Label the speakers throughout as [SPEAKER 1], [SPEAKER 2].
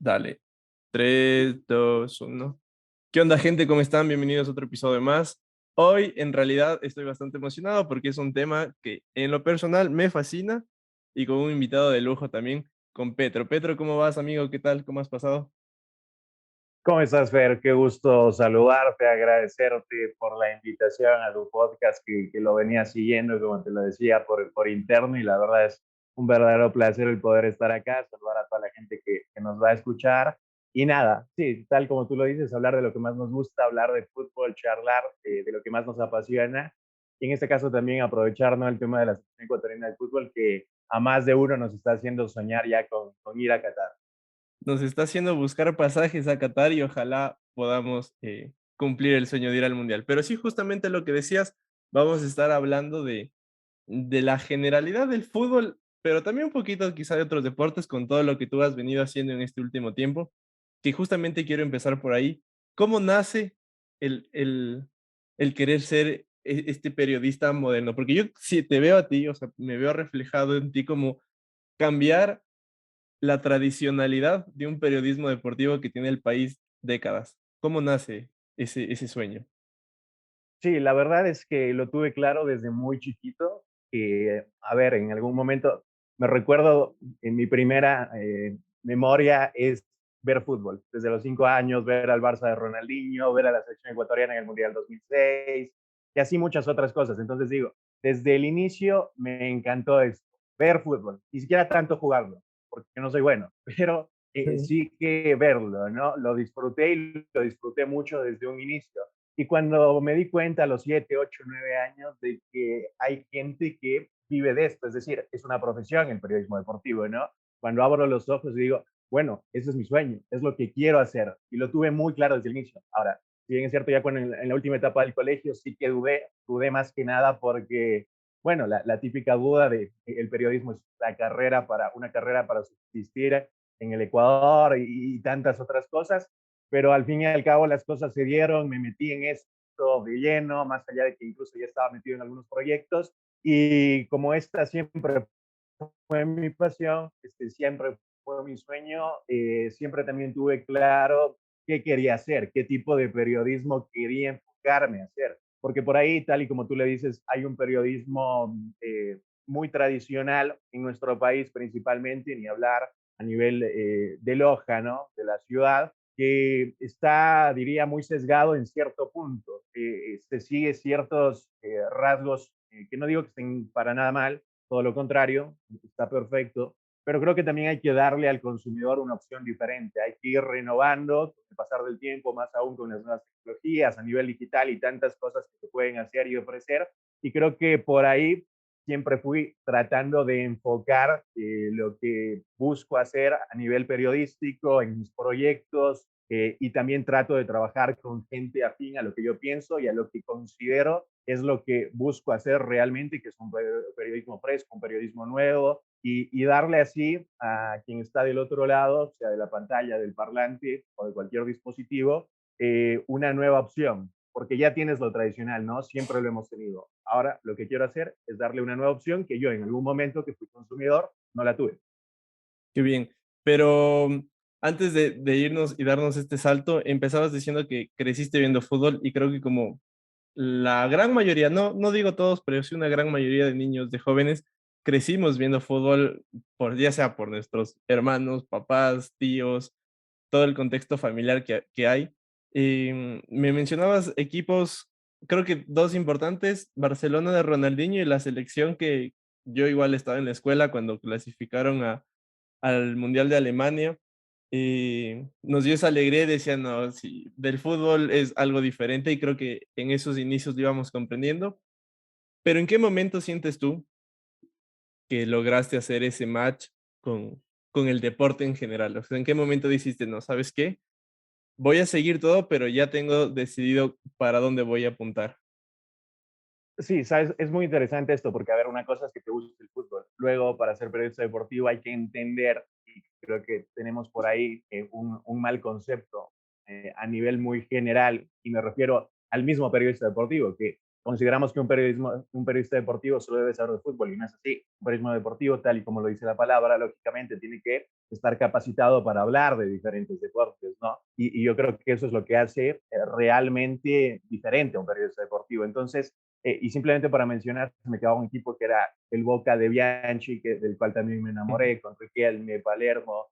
[SPEAKER 1] Dale. 3, 2, 1. ¿Qué onda, gente? ¿Cómo están? Bienvenidos a otro episodio más. Hoy, en realidad, estoy bastante emocionado porque es un tema que, en lo personal, me fascina y con un invitado de lujo también, con Petro. Petro, ¿cómo vas, amigo? ¿Qué tal? ¿Cómo has pasado?
[SPEAKER 2] ¿Cómo estás, Fer? Qué gusto saludarte, agradecerte por la invitación a tu podcast que lo venía siguiendo, como te lo decía, por interno y la verdad es un verdadero placer el poder estar acá, saludar a toda la gente que nos va a escuchar. Y nada, sí, tal como tú lo dices, hablar de lo que más nos gusta, hablar de fútbol, charlar de lo que más nos apasiona. Y en este caso también aprovechar, ¿no?, el tema de la selección ecuatoriana de fútbol que a más de uno nos está haciendo soñar ya con ir a Qatar.
[SPEAKER 1] Nos está haciendo buscar pasajes a Qatar y ojalá podamos cumplir el sueño de ir al Mundial. Pero sí, justamente lo que decías, vamos a estar hablando de la generalidad del fútbol, pero también un poquito quizá de otros deportes con todo lo que tú has venido haciendo en este último tiempo, que justamente quiero empezar por ahí. ¿Cómo nace el, el, el querer ser este periodista moderno? Porque yo si te veo a ti, o sea, me veo reflejado en ti como cambiar la tradicionalidad de un periodismo deportivo que tiene el país décadas. ¿Cómo nace ese sueño?
[SPEAKER 2] Sí, la verdad es que lo tuve claro desde muy chiquito. A ver, en algún momento me recuerdo en mi primera memoria es ver fútbol. Desde los 5 años, ver al Barça de Ronaldinho, ver a la selección ecuatoriana en el Mundial 2006 y así muchas otras cosas. Entonces digo, desde el inicio me encantó esto, ver fútbol. Ni siquiera tanto jugarlo, porque no soy bueno, pero sí que verlo, ¿no? Lo disfruté y lo disfruté mucho desde un inicio. Y cuando me di cuenta a los 7, 8, 9 años de que hay gente que vive de esto, es decir, es una profesión el periodismo deportivo, ¿no? Cuando abro los ojos y digo, bueno, ese es mi sueño, es lo que quiero hacer. Y lo tuve muy claro desde el inicio. Ahora, si bien es cierto, ya cuando en la última etapa del colegio sí que dudé más que nada porque, bueno, la típica duda de el periodismo es una carrera para subsistir en el Ecuador y tantas otras cosas, pero al fin y al cabo las cosas se dieron, me metí en esto de lleno, más allá de que incluso ya estaba metido en algunos proyectos, y como esta siempre fue mi pasión, siempre fue mi sueño, siempre también tuve claro qué quería hacer, qué tipo de periodismo quería enfocarme a hacer, porque por ahí, tal y como tú le dices, hay un periodismo muy tradicional en nuestro país principalmente, ni hablar a nivel de Loja, ¿no?, de la ciudad, que está, diría, muy sesgado en cierto punto. Se sigue ciertos rasgos que no digo que estén para nada mal, todo lo contrario, está perfecto, pero creo que también hay que darle al consumidor una opción diferente, hay que ir renovando con el pasar del tiempo, más aún con las nuevas tecnologías a nivel digital y tantas cosas que se pueden hacer y ofrecer, y creo que por ahí siempre fui tratando de enfocar lo que busco hacer a nivel periodístico en mis proyectos, y también trato de trabajar con gente afín a lo que yo pienso y a lo que considero es lo que busco hacer realmente, que es un periodismo fresco, un periodismo nuevo, y darle así a quien está del otro lado, sea de la pantalla, del parlante o de cualquier dispositivo, una nueva opción, porque ya tienes lo tradicional, ¿no? Siempre lo hemos tenido. Ahora lo que quiero hacer es darle una nueva opción que yo en algún momento que fui consumidor no la tuve.
[SPEAKER 1] Qué bien. Pero antes de irnos y darnos este salto, empezabas diciendo que creciste viendo fútbol y creo que como la gran mayoría, no digo todos, pero sí una gran mayoría de niños, de jóvenes, crecimos viendo fútbol por, ya sea por nuestros hermanos, papás, tíos, todo el contexto familiar que hay. Me mencionabas equipos, creo que dos importantes, Barcelona de Ronaldinho y la selección que yo igual estaba en la escuela cuando clasificaron al Mundial de Alemania. Y nos dio esa alegría y decía, no, sí, del fútbol es algo diferente y creo que en esos inicios lo íbamos comprendiendo. Pero ¿en qué momento sientes tú que lograste hacer ese match con el deporte en general? O sea, ¿en qué momento dijiste, no, sabes qué? Voy a seguir todo, pero ya tengo decidido para dónde voy a apuntar.
[SPEAKER 2] Sí, sabes, es muy interesante esto, porque a ver, una cosa es que te guste el fútbol. Luego, para ser periodista deportivo hay que entender, y creo que tenemos por ahí un mal concepto a nivel muy general, y me refiero al mismo periodista deportivo, que consideramos que un periodista deportivo solo debe saber de fútbol y no es así. Un periodismo deportivo, tal y como lo dice la palabra, lógicamente tiene que estar capacitado para hablar de diferentes deportes, ¿no? Y yo creo que eso es lo que hace realmente diferente a un periodista deportivo. Entonces, y simplemente para mencionar, me quedaba un equipo que era el Boca de Bianchi, del cual también me enamoré, con Riquelme, Palermo,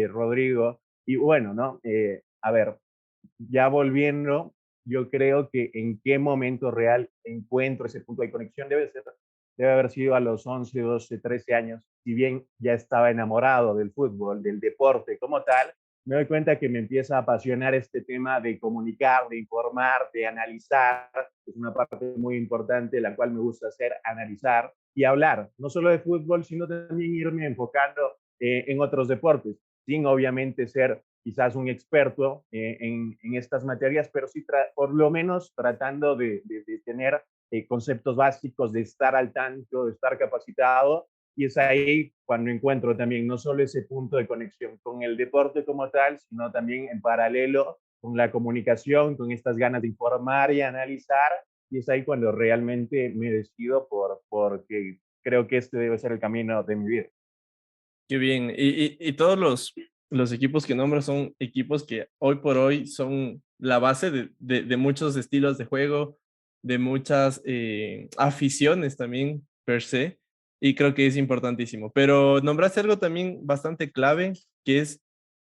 [SPEAKER 2] Rodrigo. Y bueno, ¿no? A ver, ya volviendo, yo creo que en qué momento real encuentro ese punto de conexión debe haber sido a los 11, 12, 13 años. Si bien ya estaba enamorado del fútbol, del deporte como tal, me doy cuenta que me empieza a apasionar este tema de comunicar, de informar, de analizar. Es una parte muy importante, la cual me gusta hacer, analizar y hablar, no solo de fútbol, sino también irme enfocando en otros deportes, sin obviamente ser quizás un experto en estas materias, pero sí por lo menos tratando de tener conceptos básicos, de estar al tanto, de estar capacitado. Y es ahí cuando encuentro también no solo ese punto de conexión con el deporte como tal, sino también en paralelo con la comunicación, con estas ganas de informar y analizar. Y es ahí cuando realmente me decido porque creo que este debe ser el camino de mi vida.
[SPEAKER 1] Qué bien. Y todos los equipos que nombro son equipos que hoy por hoy son la base de muchos estilos de juego, de muchas aficiones también per se, y creo que es importantísimo. Pero nombraste algo también bastante clave, que es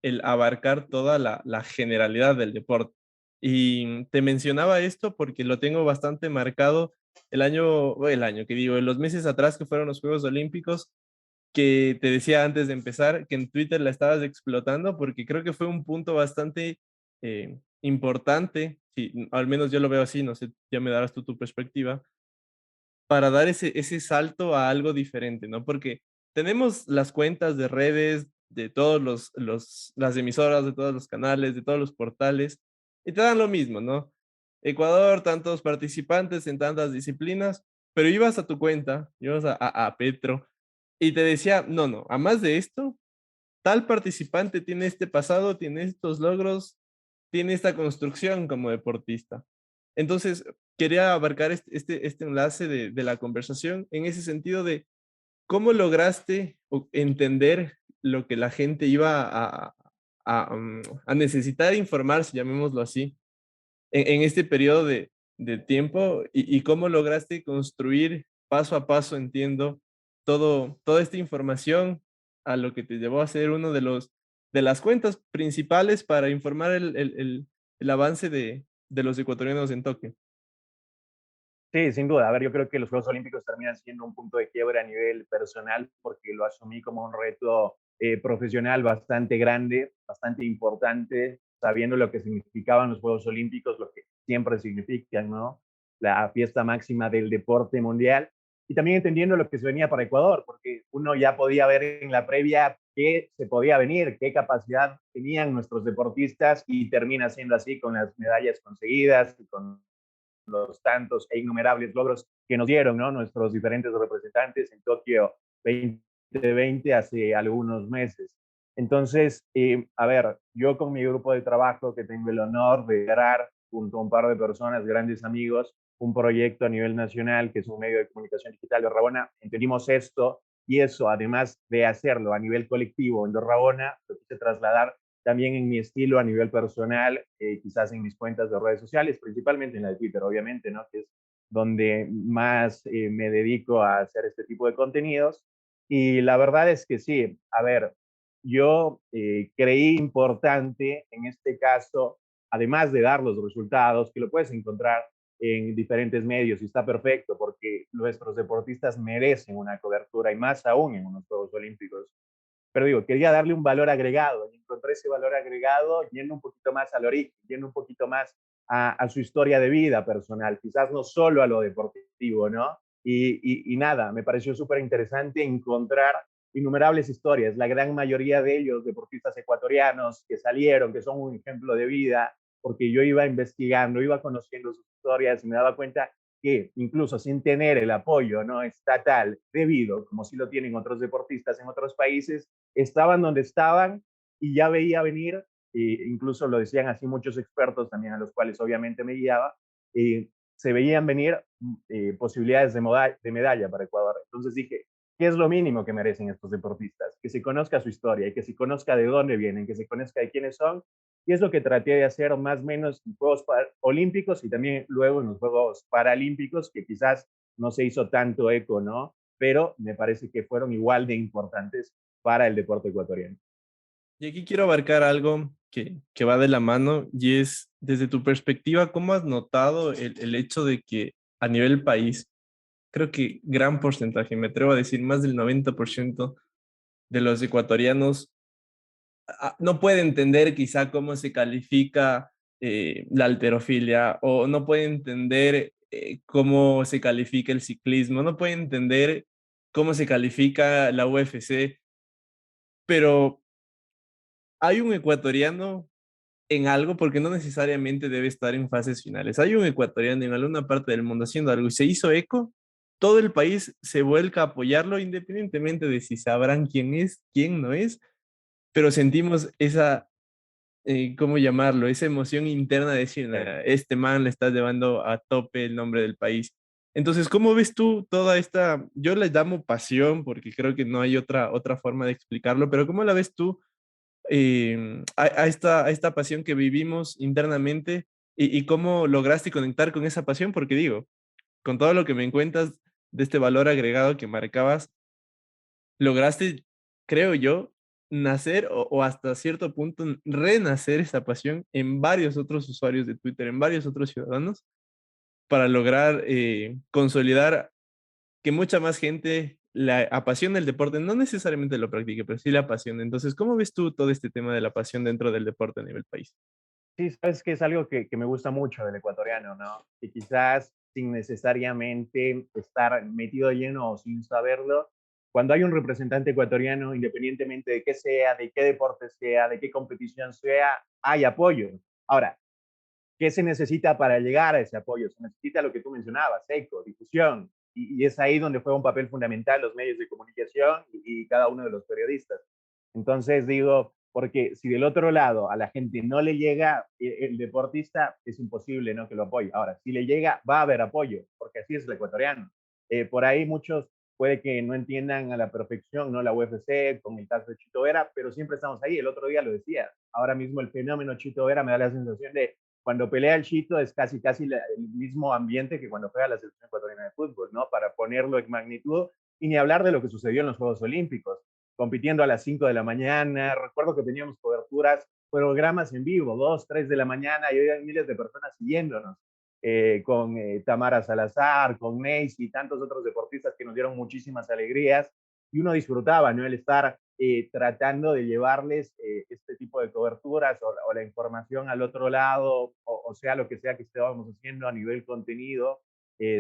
[SPEAKER 1] el abarcar toda la generalidad del deporte. Y te mencionaba esto porque lo tengo bastante marcado el año que digo, en los meses atrás que fueron los Juegos Olímpicos, que te decía antes de empezar que en Twitter la estabas explotando porque creo que fue un punto bastante importante, sí, al menos yo lo veo así, no sé, ya me darás tú tu perspectiva, para dar ese salto a algo diferente, ¿no? Porque tenemos las cuentas de redes de todos las emisoras, de todos los canales, de todos los portales, y te dan lo mismo, ¿no? Ecuador, tantos participantes en tantas disciplinas, pero ibas a tu cuenta, ibas a Petro, y te decía, no, no, a más de esto, tal participante tiene este pasado, tiene estos logros, tiene esta construcción como deportista. Entonces, quería abarcar este enlace de la conversación en ese sentido de cómo lograste entender lo que la gente iba a necesitar informarse, llamémoslo así, en este periodo de tiempo y cómo lograste construir paso a paso, entiendo, toda esta información a lo que te llevó a ser uno de las cuentas principales para informar el avance de los ecuatorianos en Tokio.
[SPEAKER 2] Sí, sin duda. A ver, yo creo que los Juegos Olímpicos terminan siendo un punto de quiebre a nivel personal porque lo asumí como un reto profesional bastante grande, bastante importante, sabiendo lo que significaban los Juegos Olímpicos, lo que siempre significan, ¿no? La fiesta máxima del deporte mundial. Y también entendiendo lo que se venía para Ecuador, porque uno ya podía ver en la previa qué se podía venir, qué capacidad tenían nuestros deportistas y termina siendo así con las medallas conseguidas y con los tantos e innumerables logros que nos dieron, ¿no? Nuestros diferentes representantes en Tokio 2020 hace algunos meses. Entonces, a ver, yo con mi grupo de trabajo que tengo el honor de liderar junto a un par de personas, grandes amigos, un proyecto a nivel nacional que es un medio de comunicación digital de Rabona, entendimos esto y eso, además de hacerlo a nivel colectivo en Rabona, lo quise trasladar también en mi estilo a nivel personal, quizás en mis cuentas de redes sociales, principalmente en la de Twitter, obviamente, ¿no? Que es donde más me dedico a hacer este tipo de contenidos. Y la verdad es que sí, a ver, yo creí importante en este caso, además de dar los resultados, que lo puedes encontrar en diferentes medios y está perfecto porque nuestros deportistas merecen una cobertura y más aún en unos Juegos Olímpicos, pero digo, quería darle un valor agregado y encontré ese valor agregado yendo un poquito más al origen, yendo un poquito más a su historia de vida personal, quizás no solo a lo deportivo, ¿no? Y nada, me pareció súper interesante encontrar innumerables historias, la gran mayoría de ellos deportistas ecuatorianos que salieron, que son un ejemplo de vida, porque yo iba investigando, iba conociendo sus historias y me daba cuenta que incluso sin tener el apoyo, ¿no?, estatal debido, como si lo tienen otros deportistas en otros países, estaban donde estaban y ya veía venir, e incluso lo decían así muchos expertos también a los cuales obviamente me guiaba, se veían venir posibilidades de medalla para Ecuador. Entonces dije, ¿qué es lo mínimo que merecen estos deportistas? Que se conozca su historia y que se conozca de dónde vienen, que se conozca de quiénes son. Y es lo que traté de hacer más o menos en Juegos Olímpicos y también luego en los Juegos Paralímpicos, que quizás no se hizo tanto eco, ¿no? Pero me parece que fueron igual de importantes para el deporte ecuatoriano.
[SPEAKER 1] Y aquí quiero abarcar algo que va de la mano y es, desde tu perspectiva, ¿cómo has notado el hecho de que a nivel país, creo que gran porcentaje, me atrevo a decir más del 90% de los ecuatorianos no puede entender quizá cómo se califica la halterofilia o no puede entender cómo se califica el ciclismo, no puede entender cómo se califica la UFC, pero hay un ecuatoriano en algo porque no necesariamente debe estar en fases finales. Hay un ecuatoriano en alguna parte del mundo haciendo algo y se hizo eco, todo el país se vuelca a apoyarlo independientemente de si sabrán quién es, quién no es, pero sentimos esa ¿cómo llamarlo? Esa emoción interna de decir, "Nah, este man le está llevando a tope el nombre del país". Entonces, ¿cómo ves tú toda esta, yo le llamo pasión porque creo que no hay otra forma de explicarlo, pero ¿cómo la ves tú a esta pasión que vivimos internamente y cómo lograste conectar con esa pasión? Porque digo, con todo lo que me cuentas de este valor agregado que marcabas, lograste, creo yo, nacer o hasta cierto punto renacer esa pasión en varios otros usuarios de Twitter, en varios otros ciudadanos, para lograr consolidar que mucha más gente la apasione el deporte, no necesariamente lo practique, pero sí la apasione. Entonces, ¿cómo ves tú todo este tema de la pasión dentro del deporte a nivel país?
[SPEAKER 2] Sí, sabes que es algo que me gusta mucho del ecuatoriano, ¿no? Que quizás sin necesariamente estar metido lleno o sin saberlo, cuando hay un representante ecuatoriano, independientemente de qué sea, de qué deporte sea, de qué competición sea, hay apoyo. Ahora, ¿qué se necesita para llegar a ese apoyo? Se necesita lo que tú mencionabas, eco, difusión, y es ahí donde juega un papel fundamental los medios de comunicación y cada uno de los periodistas. Entonces digo, porque si del otro lado a la gente no le llega el deportista, es imposible, ¿no?, que lo apoye. Ahora, si le llega, va a haber apoyo, porque así es el ecuatoriano. Por ahí muchos puede que no entiendan a la perfección, ¿no?, la UFC con el caso de Chito Vera, pero siempre estamos ahí. El otro día lo decía. Ahora mismo el fenómeno Chito Vera me da la sensación de cuando pelea el Chito es casi el mismo ambiente que cuando juega la selección ecuatoriana de fútbol, ¿no? Para ponerlo en magnitud y ni hablar de lo que sucedió en los Juegos Olímpicos, compitiendo a las 5 de la mañana. Recuerdo que teníamos coberturas, programas en vivo, 2, 3 de la mañana y había miles de personas siguiéndonos. Con Tamara Salazar, con Neis y tantos otros deportistas que nos dieron muchísimas alegrías y uno disfrutaba, ¿no?, el estar tratando de llevarles este tipo de coberturas o la información al otro lado, o sea, lo que sea que estábamos haciendo a nivel contenido,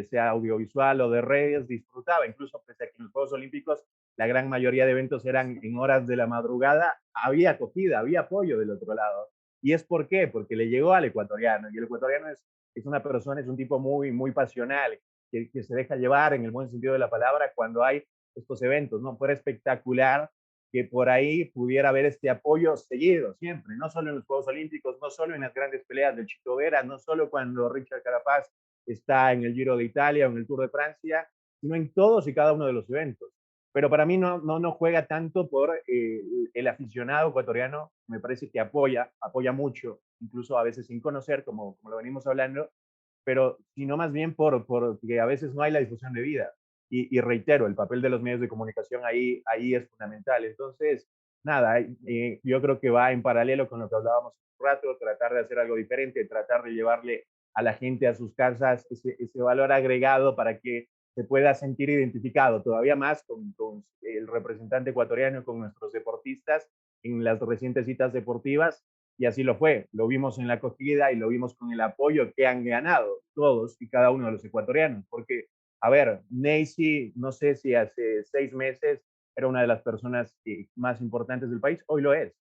[SPEAKER 2] sea audiovisual o de redes, disfrutaba. Incluso pese a que en los Juegos Olímpicos la gran mayoría de eventos eran en horas de la madrugada, había acogida, había apoyo del otro lado. ¿Y es por qué? Porque le llegó al ecuatoriano, y el ecuatoriano es una persona, es un tipo muy, muy pasional, que se deja llevar en el buen sentido de la palabra cuando hay estos eventos, ¿no? Fuera espectacular que por ahí pudiera haber este apoyo seguido siempre, no solo en los Juegos Olímpicos, no solo en las grandes peleas del Chito Vera, no solo cuando Richard Carapaz está en el Giro de Italia o en el Tour de Francia, sino en todos y cada uno de los eventos. Pero para mí no juega tanto por el aficionado ecuatoriano, me parece que apoya mucho, incluso a veces sin conocer, como lo venimos hablando, pero sino más bien porque a veces no hay la difusión de vida. Y reitero, el papel de los medios de comunicación ahí es fundamental. Entonces, nada, yo creo que va en paralelo con lo que hablábamos hace un rato, tratar de hacer algo diferente, tratar de llevarle a la gente a sus casas ese valor agregado para que se pueda sentir identificado todavía más con el representante ecuatoriano, con nuestros deportistas en las recientes citas deportivas, y así lo fue. Lo vimos en la acogida y lo vimos con el apoyo que han ganado todos y cada uno de los ecuatorianos, porque, a ver, Neisy, no sé si hace 6 meses era una de las personas más importantes del país, hoy lo es,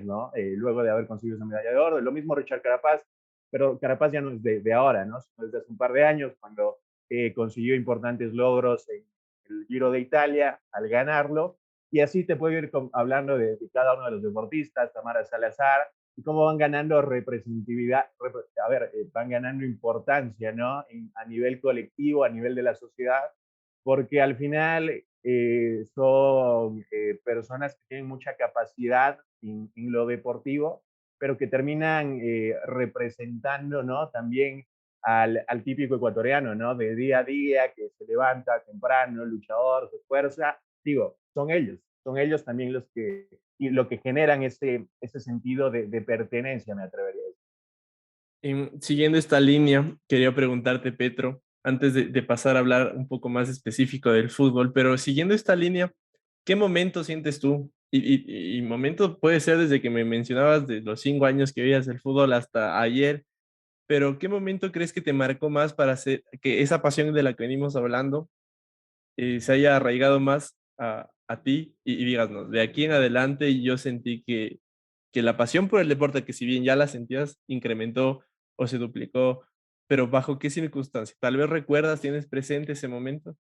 [SPEAKER 2] ¿no? Luego de haber conseguido esa medalla de oro. Lo mismo Richard Carapaz, pero Carapaz ya no es de ahora, ¿no? Sino desde hace un par de años, cuando consiguió importantes logros en el Giro de Italia al ganarlo. Y así te puedo ir hablando de cada uno de los deportistas, Tamara Salazar, y cómo van ganando representatividad, a ver, van ganando importancia, ¿no? A nivel colectivo, a nivel de la sociedad, porque al final son personas que tienen mucha capacidad en lo deportivo, pero que terminan representando, ¿no? También al típico ecuatoriano, ¿no? De día a día, que se levanta temprano, luchador, se esfuerza. Digo, son ellos también los que, y lo que generan ese sentido de pertenencia, me atrevería a decir.
[SPEAKER 1] Siguiendo esta línea, quería preguntarte, Petro, antes de pasar a hablar un poco más específico del fútbol, pero siguiendo esta línea, ¿qué momento sientes tú? Y momento puede ser desde que me mencionabas de los 5 años que veías el fútbol hasta ayer, pero ¿qué momento crees que te marcó más para hacer que esa pasión de la que venimos hablando se haya arraigado más a ti y díganos, de aquí en adelante yo sentí que la pasión por el deporte, que si bien ya la sentías, incrementó o se duplicó, pero ¿bajo qué circunstancias? Tal vez recuerdas, tienes presente ese momento.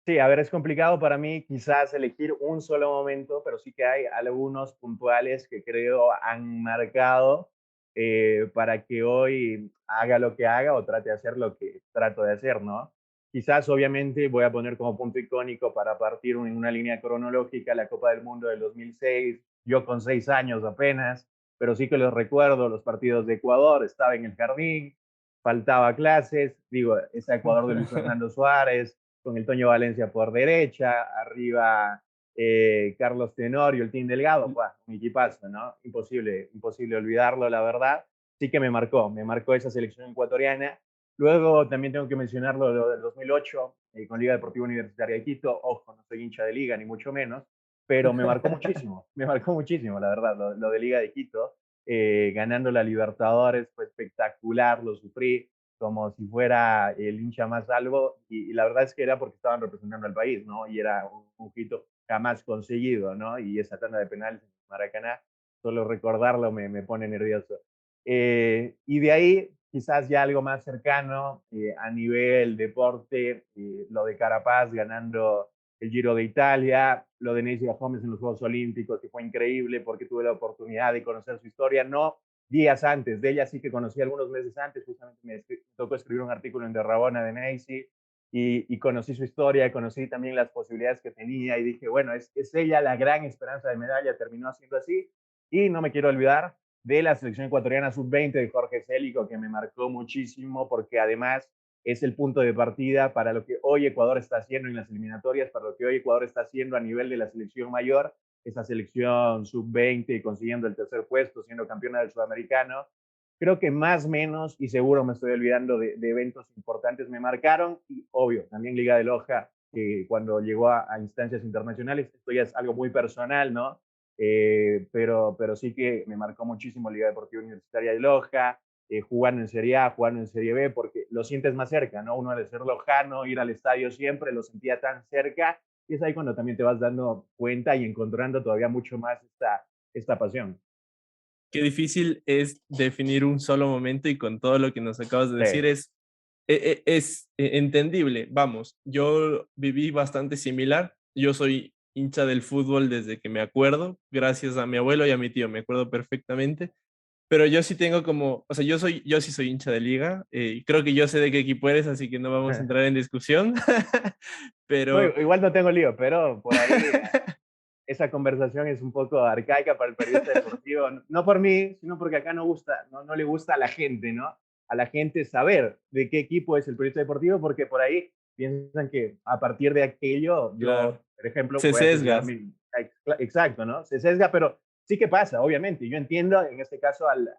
[SPEAKER 2] Sí, a ver, es complicado para mí quizás elegir un solo momento, pero sí que hay algunos puntuales que creo han marcado para que hoy haga lo que haga o trate de hacer lo que trato de hacer, ¿no? Quizás, obviamente, voy a poner como punto icónico para partir en una línea cronológica la Copa del Mundo del 2006, yo con 6 años apenas, pero sí que los recuerdo, los partidos de Ecuador, estaba en el jardín, faltaba clases, digo, ese Ecuador de Luis Fernando Suárez, con el Toño Valencia por derecha, arriba Carlos Tenorio, el Team Delgado, pues, un equipazo, ¿no? Imposible, imposible olvidarlo, la verdad. Sí que me marcó esa selección ecuatoriana. Luego también tengo que mencionarlo lo del 2008 con Liga Deportiva Universitaria de Quito. Ojo, no soy hincha de Liga, ni mucho menos, pero me marcó muchísimo, la verdad, lo de Liga de Quito. Ganando la Libertadores fue espectacular, lo sufrí como si fuera el hincha más salvo, y la verdad es que era porque estaban representando al país, ¿no? Y era un hito jamás conseguido, ¿no? Y esa tanda de penales en Maracaná, solo recordarlo me pone nervioso. Y de ahí, quizás ya algo más cercano a nivel deporte, lo de Carapaz ganando el Giro de Italia, lo de Neisy Gómez en los Juegos Olímpicos, que fue increíble porque tuve la oportunidad de conocer su historia, no días antes, de ella sí que conocí algunos meses antes, justamente me tocó escribir un artículo en De Rabona de Neisy y conocí su historia, conocí también las posibilidades que tenía y dije, bueno, es ella la gran esperanza de medalla, terminó siendo así y no me quiero olvidar de la selección ecuatoriana sub-20 de Jorge Célico, que me marcó muchísimo porque además es el punto de partida para lo que hoy Ecuador está haciendo en las eliminatorias, para lo que hoy Ecuador está haciendo a nivel de la selección mayor, esa selección sub-20 consiguiendo el tercer puesto, siendo campeona del sudamericano. Creo que más o menos, y seguro me estoy olvidando de eventos importantes, me marcaron, y obvio, también Liga de Loja, que cuando llegó a instancias internacionales, esto ya es algo muy personal, ¿no? Pero sí que me marcó muchísimo Liga Deportiva Universitaria de Loja, jugando en Serie A, jugando en Serie B, porque lo sientes más cerca, ¿no? Uno al ser lojano, ir al estadio siempre, lo sentía tan cerca, y es ahí cuando también te vas dando cuenta y encontrando todavía mucho más esta pasión.
[SPEAKER 1] Qué difícil es definir un solo momento y con todo lo que nos acabas de
[SPEAKER 2] Sí,
[SPEAKER 1] decir es entendible. Vamos, yo viví bastante similar. Yo soy hincha del fútbol desde que me acuerdo, gracias a mi abuelo y a mi tío, me acuerdo perfectamente. Pero yo sí tengo como, o sea, yo sí soy hincha de liga. Creo que yo sé de qué equipo eres, así que no vamos a entrar en discusión.
[SPEAKER 2] no,
[SPEAKER 1] Pero
[SPEAKER 2] igual no tengo lío, pero por ahí esa conversación es un poco arcaica para el periodista deportivo, no por mí, sino porque acá no gusta, no le gusta a la gente, ¿no? A la gente saber de qué equipo es el periodista deportivo, porque por ahí piensan que a partir de aquello,
[SPEAKER 1] claro,
[SPEAKER 2] yo, por ejemplo,
[SPEAKER 1] se
[SPEAKER 2] voy a sesgar
[SPEAKER 1] sesgas.
[SPEAKER 2] mi... Exacto, ¿no? Se sesga, pero sí que pasa, obviamente. Yo entiendo, en este caso, al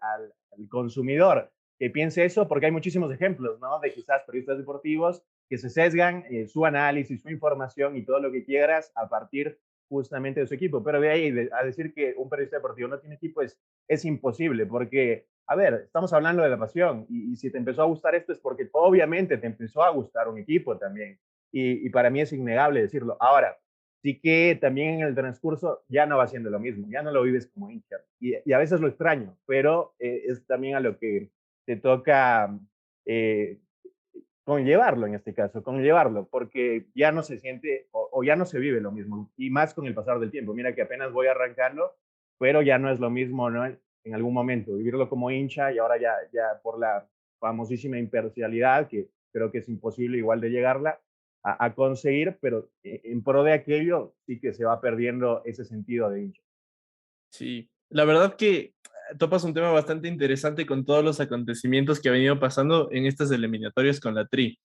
[SPEAKER 2] consumidor que piense eso, porque hay muchísimos ejemplos, ¿no? De quizás periodistas deportivos que se sesgan su análisis, su información y todo lo que quieras a partir justamente de su equipo. Pero de ahí a decir que un periodista deportivo no tiene equipo es imposible, porque, a ver, estamos hablando de la pasión, y si te empezó a gustar esto es porque obviamente te empezó a gustar un equipo también, y para mí es innegable decirlo. Ahora, sí que también en el transcurso ya no va siendo lo mismo, ya no lo vives como hincha, y a veces lo extraño, pero es también a lo que te toca eh, conllevarlo en este caso, conllevarlo, porque ya no se siente o ya no se vive lo mismo, y más con el pasar del tiempo. Mira que apenas voy arrancando, pero ya no es lo mismo, ¿no? en algún momento, vivirlo como hincha y ahora ya por la famosísima imparcialidad, que creo que es imposible igual de llegarla a conseguir, pero en pro de aquello sí que se va perdiendo ese sentido de hincha.
[SPEAKER 1] Sí, la verdad que topas un tema bastante interesante con todos los acontecimientos que ha venido pasando en estas eliminatorias con la Tri.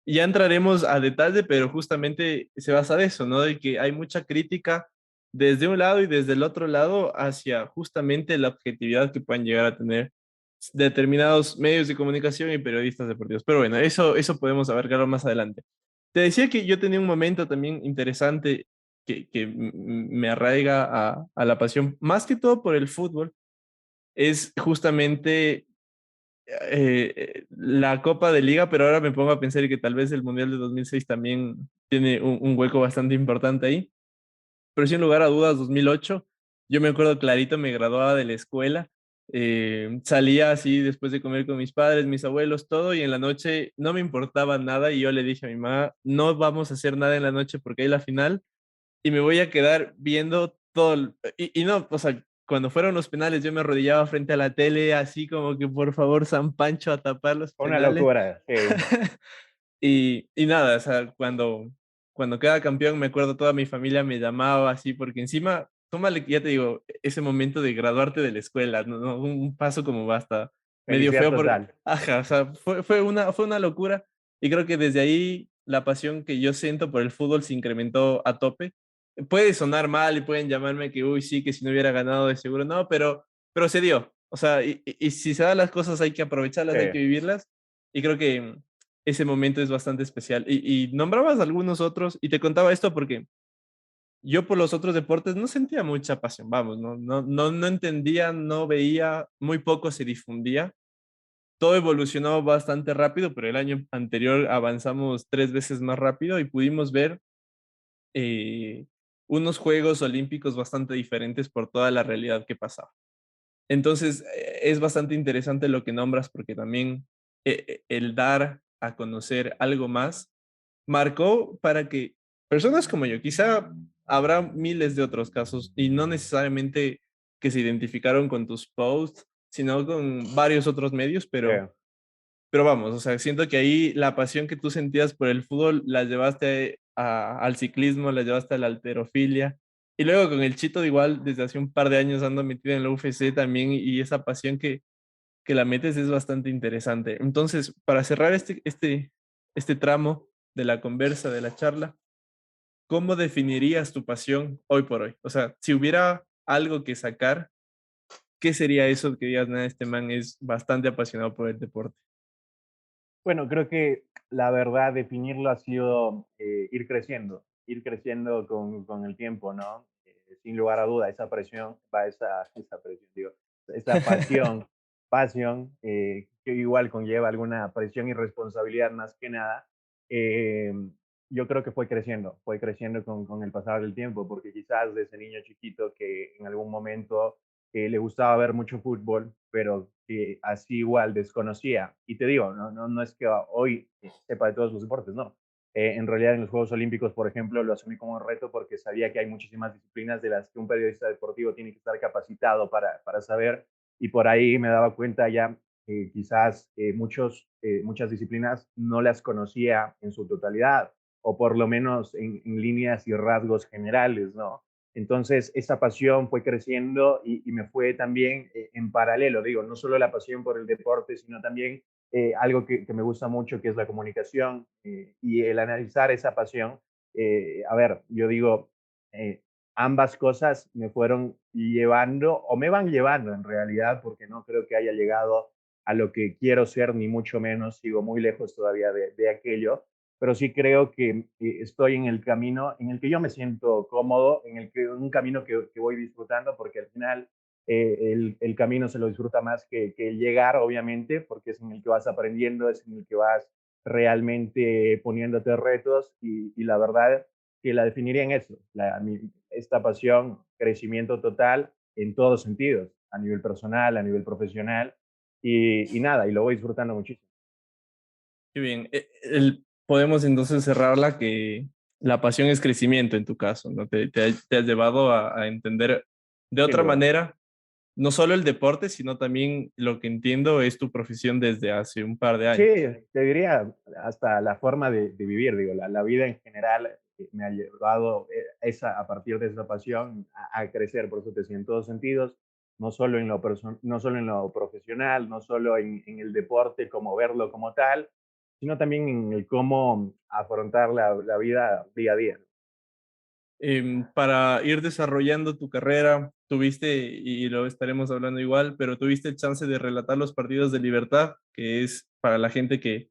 [SPEAKER 1] Y ya entraremos a detalle, pero justamente se basa de eso, ¿no? De que hay mucha crítica desde un lado y desde el otro lado hacia justamente la objetividad que pueden llegar a tener determinados medios de comunicación y periodistas deportivos. Pero bueno, eso podemos abarcarlo más adelante. Te decía que yo tenía un momento también interesante que me arraiga a la pasión, más que todo por el fútbol, es justamente la Copa de Liga, pero ahora me pongo a pensar que tal vez el Mundial de 2006 también tiene un hueco bastante importante ahí. Pero sin lugar a dudas, 2008, yo me acuerdo clarito, me graduaba de la escuela, salía así después de comer con mis padres, mis abuelos, todo, y en la noche no me importaba nada y yo le dije a mi mamá, no vamos a hacer nada en la noche porque hay la final y me voy a quedar viendo todo. Y no, o sea, cuando fueron los penales, yo me arrodillaba frente a la tele, así como que por favor, San Pancho, a tapar los
[SPEAKER 2] Una
[SPEAKER 1] penales.
[SPEAKER 2] locura, sí.
[SPEAKER 1] Y nada, o sea, cuando queda campeón, me acuerdo toda mi familia me llamaba así, porque encima, tómale, ya te digo, ese momento de graduarte de la escuela, ¿no? Un paso como basta, medio
[SPEAKER 2] Felicidad
[SPEAKER 1] feo, por,
[SPEAKER 2] total.
[SPEAKER 1] ajá, o sea, fue una locura. Y creo que desde ahí la pasión que yo siento por el fútbol se incrementó a tope. Puede sonar mal y pueden llamarme que, uy, sí, que si no hubiera ganado de seguro, no, pero se dio. O sea, y si se dan las cosas hay que aprovecharlas,
[SPEAKER 2] Sí.
[SPEAKER 1] hay que vivirlas. Y creo que ese momento es bastante especial. Y nombrabas algunos otros, y te contaba esto porque yo por los otros deportes no sentía mucha pasión, vamos, no entendía, no veía, muy poco se difundía. Todo evolucionó bastante rápido, pero el año anterior avanzamos 3 veces más rápido y pudimos ver eh, unos Juegos Olímpicos bastante diferentes por toda la realidad que pasaba. Entonces, es bastante interesante lo que nombras porque también el dar a conocer algo más marcó para que personas como yo, quizá habrá miles de otros casos y no necesariamente que se identificaron con tus posts, sino con varios otros medios,
[SPEAKER 2] Sí.
[SPEAKER 1] pero vamos, o sea, siento que ahí la pasión que tú sentías por el fútbol la llevaste al ciclismo, la llevaste a la halterofilia. Y luego con el Chito, igual, desde hace un par de años ando metido en la UFC también y esa pasión que la metes es bastante interesante. Entonces, para cerrar este tramo de la conversa, de la charla, ¿cómo definirías tu pasión hoy por hoy? O sea, si hubiera algo que sacar, ¿qué sería eso que digas, nada, este man es bastante apasionado por el deporte?
[SPEAKER 2] Bueno, creo que la verdad definirlo ha sido ir creciendo con el tiempo, ¿no? Sin lugar a duda, esa presión, esa presión, digo, esa pasión, que igual conlleva alguna presión y responsabilidad más que nada, eh, yo creo que fue creciendo con el pasar del tiempo, porque quizás de ese niño chiquito que en algún momento le gustaba ver mucho fútbol, pero que así igual desconocía. Y te digo, no es que hoy sepa de todos los deportes, no. En realidad en los Juegos Olímpicos, por ejemplo, lo asumí como un reto porque sabía que hay muchísimas disciplinas de las que un periodista deportivo tiene que estar capacitado para saber y por ahí me daba cuenta ya que quizás muchas disciplinas no las conocía en su totalidad o por lo menos en líneas y rasgos generales, ¿no? Entonces, esa pasión fue creciendo y me fue también en paralelo, digo, no solo la pasión por el deporte, sino también algo que me gusta mucho, que es la comunicación y el analizar esa pasión. A ver, yo digo, eh, ambas cosas me fueron llevando, o me van llevando en realidad, porque no creo que haya llegado a lo que quiero ser, ni mucho menos, sigo muy lejos todavía de aquello, pero sí creo que estoy en el camino en el que yo me siento cómodo, un camino que voy disfrutando, porque al final el camino se lo disfruta más que el llegar, obviamente, porque es en el que vas aprendiendo, es en el que vas realmente poniéndote retos y la verdad que la definiría en eso, esta pasión, crecimiento total en todos sentidos, a nivel personal, a nivel profesional y nada, y lo voy disfrutando muchísimo.
[SPEAKER 1] Qué bien. Podemos entonces cerrarla que la pasión es crecimiento en tu caso, ¿no? Te has llevado a entender de
[SPEAKER 2] Sin
[SPEAKER 1] otra
[SPEAKER 2] duda.
[SPEAKER 1] manera no solo el deporte, sino también lo que entiendo es tu profesión desde hace un par de
[SPEAKER 2] Sí,
[SPEAKER 1] años.
[SPEAKER 2] te diría hasta la forma de vivir, digo, la vida en general me ha llevado a partir de esa pasión a crecer, por eso te decía, en todos sentidos, no solo en no solo en lo profesional, no solo en el deporte, como verlo como tal, sino también en el cómo afrontar la vida día a día.
[SPEAKER 1] Para ir desarrollando tu carrera, tuviste, y lo estaremos hablando igual, pero tuviste el chance de relatar los partidos de Libertad, que es para la gente que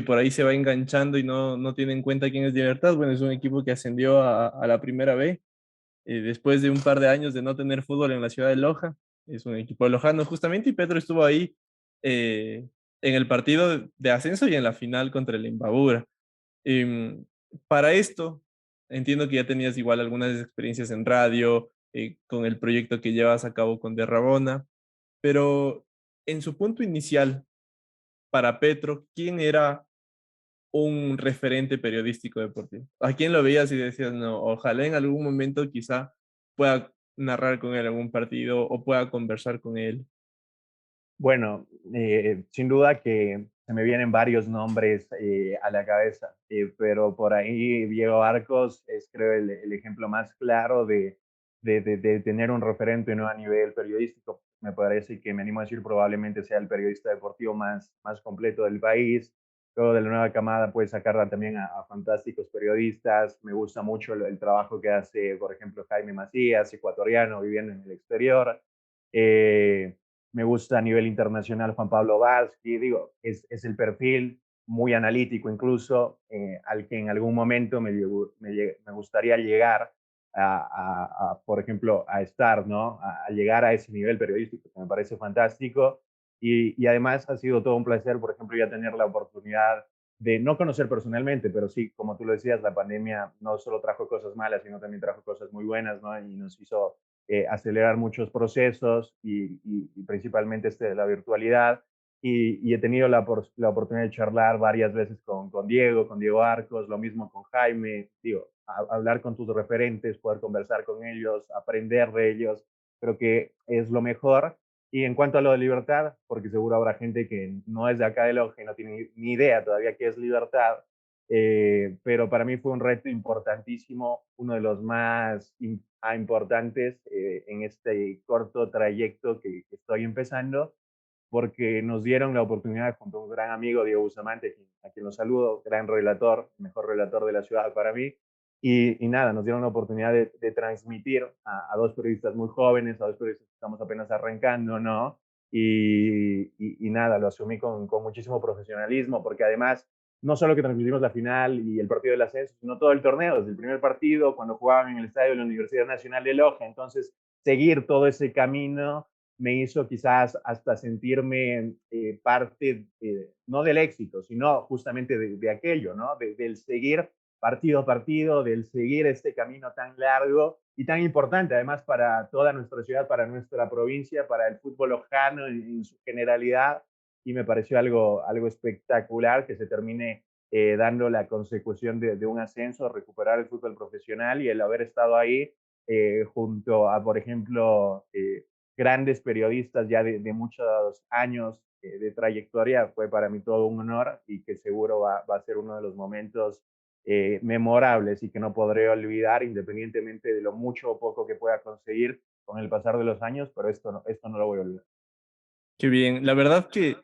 [SPEAKER 1] por ahí se va enganchando y no tiene en cuenta quién es Libertad. Bueno, es un equipo que ascendió a la primera B después de un par de años de no tener fútbol en la ciudad de Loja. Es un equipo lojano justamente y Petro estuvo ahí eh, en el partido de ascenso y en la final contra el Imbabura. Em, para esto, entiendo que ya tenías igual algunas experiencias en radio, con el proyecto que llevas a cabo con De Rabona, pero en su punto inicial, para Petro, ¿quién era un referente periodístico deportivo? ¿A quién lo veías y decías, no, ojalá en algún momento quizá pueda narrar con él algún partido o pueda conversar con él?
[SPEAKER 2] Bueno, sin duda que se me vienen varios nombres a la cabeza, pero por ahí Diego Arcos es creo el ejemplo más claro de tener un referente no a nivel periodístico. Me parece que me animo a decir probablemente sea el periodista deportivo más completo del país. Luego de la nueva camada puede sacar también a fantásticos periodistas. Me gusta mucho el trabajo que hace, por ejemplo, Jaime Macías, ecuatoriano viviendo en el exterior. Eh, Me gusta a nivel internacional Juan Pablo Vázquez, digo, es el perfil muy analítico incluso, al que en algún momento me gustaría llegar por ejemplo, a estar, ¿no? A llegar a ese nivel periodístico, que me parece fantástico. Y además ha sido todo un placer, por ejemplo, ya tener la oportunidad de no conocer personalmente, pero sí, como tú lo decías, la pandemia no solo trajo cosas malas, sino también trajo cosas muy buenas, ¿no? Y nos hizo acelerar muchos procesos y principalmente de la virtualidad. Y he tenido la oportunidad de charlar varias veces con Diego Arcos, lo mismo con Jaime, digo, hablar con tus referentes, poder conversar con ellos, aprender de ellos, creo que es lo mejor. Y en cuanto a lo de libertad, porque seguro habrá gente que no es de acá de Loja y no tiene ni idea todavía qué es libertad, pero para mí fue un reto importantísimo, uno de los más importantes en este corto trayecto que estoy empezando, porque nos dieron la oportunidad junto a un gran amigo, Diego Bustamante, a quien lo saludo, gran relator, mejor relator de la ciudad para mí, y nada, nos dieron la oportunidad de transmitir a dos periodistas muy jóvenes, a dos periodistas que estamos apenas arrancando, ¿no? Y nada, lo asumí con muchísimo profesionalismo, porque además no solo que transmitimos la final y el partido del ascenso, sino todo el torneo, desde el primer partido, cuando jugaban en el estadio de la Universidad Nacional de Loja. Entonces, seguir todo ese camino me hizo quizás hasta sentirme parte, no del éxito, sino justamente de aquello, ¿no? Del seguir partido a partido, del seguir este camino tan largo y tan importante, además, para toda nuestra ciudad, para nuestra provincia, para el fútbol lojano en su generalidad, y me pareció algo espectacular que se termine dando la consecución de un ascenso, recuperar el fútbol profesional y el haber estado ahí junto a, por ejemplo, grandes periodistas ya de muchos años de trayectoria, fue para mí todo un honor y que seguro va a ser uno de los momentos memorables y que no podré olvidar independientemente de lo mucho o poco que pueda conseguir con el pasar de los años, pero esto no lo voy a olvidar.
[SPEAKER 1] Qué bien. La verdad que,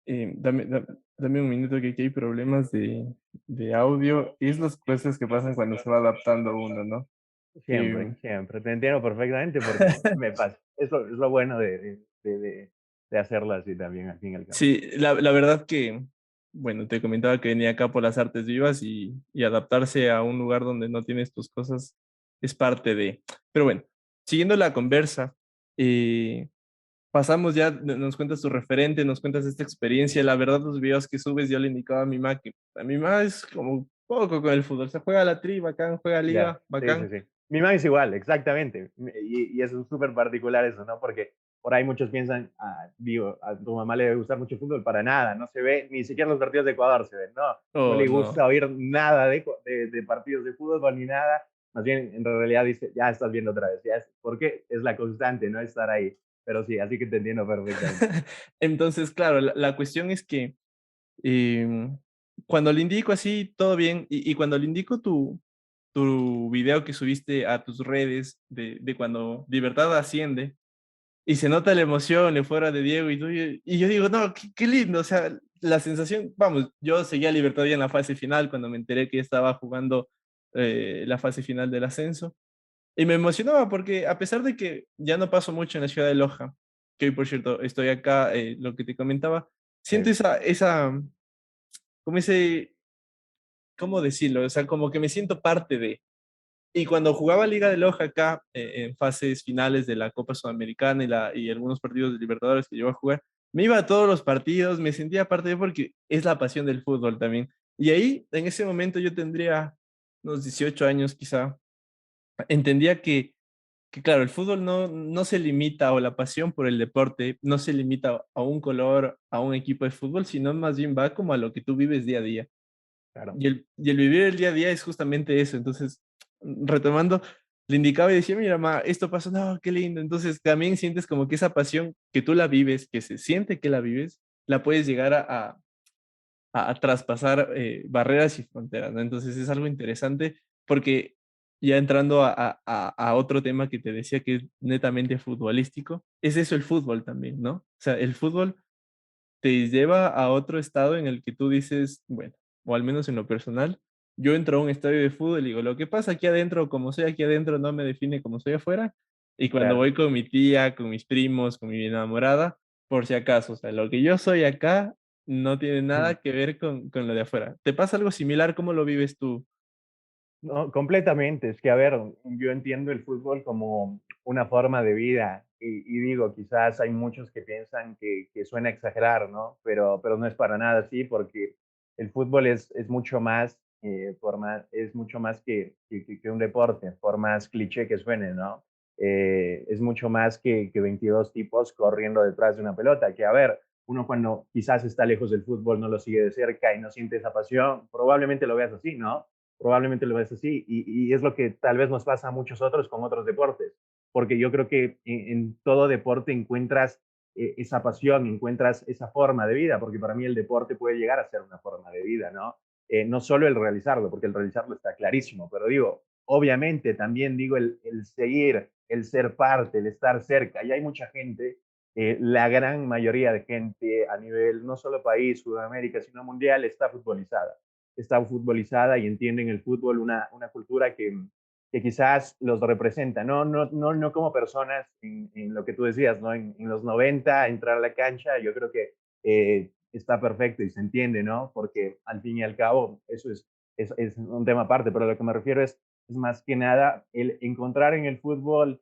[SPEAKER 1] dame un minuto que aquí hay problemas de audio y es las cosas que pasan cuando se va adaptando uno, ¿no?
[SPEAKER 2] Siempre,
[SPEAKER 1] Em,
[SPEAKER 2] siempre. Te entiendo perfectamente porque me pasa. Es lo bueno de hacerlo así también, al fin y al cabo.
[SPEAKER 1] Sí, la verdad que, bueno, te comentaba que venía acá por las artes vivas y adaptarse a un lugar donde no tienes tus cosas es parte de. Pero bueno, siguiendo la conversa, eh, pasamos ya, nos cuentas tu referente, nos cuentas esta experiencia. La verdad, los videos que subes, yo le indicaba a mi mamá que a mi mamá es como poco con el fútbol. Se juega la tri, bacán, juega
[SPEAKER 2] Ya,
[SPEAKER 1] liga,
[SPEAKER 2] sí, sí,
[SPEAKER 1] bacán.
[SPEAKER 2] sí. Mi mamá es igual, exactamente. Y es súper particular eso, ¿no? Porque por ahí muchos piensan, digo, a tu mamá le debe gustar mucho el fútbol, para nada, no se ve, ni siquiera los partidos de Ecuador se ven, no, no
[SPEAKER 1] Oh,
[SPEAKER 2] le gusta
[SPEAKER 1] no.
[SPEAKER 2] oír nada de partidos de fútbol ni nada, más bien en realidad dice, ya estás viendo otra vez, ya es, porque es la constante, ¿no? Estar ahí. pero sí, así que te entiendo perfectamente.
[SPEAKER 1] Entonces, claro, la cuestión es que em, cuando le indico así, todo bien, y cuando le indico tu video que subiste a tus redes de cuando Libertad asciende, y se nota la emoción en fuera de Diego y tú, y yo digo, no, qué lindo, o sea, la sensación, vamos, yo seguía a Libertad ya en la fase final cuando me enteré que estaba jugando la fase final del ascenso, y me emocionaba porque a pesar de que ya no paso mucho en la ciudad de Loja, que hoy por cierto estoy acá, lo que te comentaba, siento
[SPEAKER 2] Sí,
[SPEAKER 1] como ese, ¿cómo decirlo? O sea, como que me siento parte de. Y cuando jugaba Liga de Loja acá, en fases finales de la Copa Sudamericana y algunos partidos de Libertadores que yo iba a jugar, me iba a todos los partidos, me sentía parte de porque es la pasión del fútbol también. Y ahí, en ese momento, yo tendría unos 18 años quizá, entendía que claro, el fútbol no se limita, o la pasión por el deporte no se limita a un color, a un equipo de fútbol, sino más bien va como a lo que tú vives día a día.
[SPEAKER 2] claro.
[SPEAKER 1] Y el vivir el día a día es justamente eso. Entonces, retomando, le indicaba y decía, mira, ma, esto pasó, no, qué lindo. Entonces, también sientes como que esa pasión que tú la vives, que se siente que la vives, la puedes llegar a traspasar barreras y fronteras, ¿no? Entonces, es algo interesante porque ya entrando a otro tema que te decía que es netamente futbolístico, es eso el fútbol también, ¿no? O sea, el fútbol te lleva a otro estado en el que tú dices, bueno, o al menos en lo personal, yo entro a un estadio de fútbol y digo, lo que pasa aquí adentro, como soy aquí adentro, no me define como soy afuera. Y cuando
[SPEAKER 2] Claro.
[SPEAKER 1] voy con mi tía, con mis primos, con mi enamorada, por si acaso, o sea, lo que yo soy acá no tiene nada que ver con lo de afuera. ¿Te pasa algo similar? ¿Cómo lo vives tú?
[SPEAKER 2] No, completamente. Es que, a ver, yo entiendo el fútbol como una forma de vida y digo, quizás hay muchos que piensan que suena exagerar, ¿no? Pero no es para nada así porque el fútbol es mucho más, es mucho más que un deporte, por más cliché que suene, ¿no? Es mucho más que 22 tipos corriendo detrás de una pelota, que a ver, uno cuando quizás está lejos del fútbol no lo sigue de cerca y no siente esa pasión, probablemente lo veas así, ¿no? Probablemente lo ves así. Y es lo que tal vez nos pasa a muchos otros con otros deportes, porque yo creo que en todo deporte encuentras esa pasión, encuentras esa forma de vida, porque para mí el deporte puede llegar a ser una forma de vida, ¿no? No solo el realizarlo, porque el realizarlo está clarísimo, pero digo, obviamente también digo el seguir, el ser parte, el estar cerca. Y hay mucha gente, la gran mayoría de gente a nivel no solo país, Sudamérica, sino mundial, está futbolizada y entienden el fútbol una cultura que quizás los representa, no como personas en lo que tú decías, ¿no? En los 90 entrar a la cancha, yo creo que está perfecto y se entiende, ¿no? Porque al fin y al cabo eso es un tema aparte, pero lo que me refiero es más que nada el encontrar en el fútbol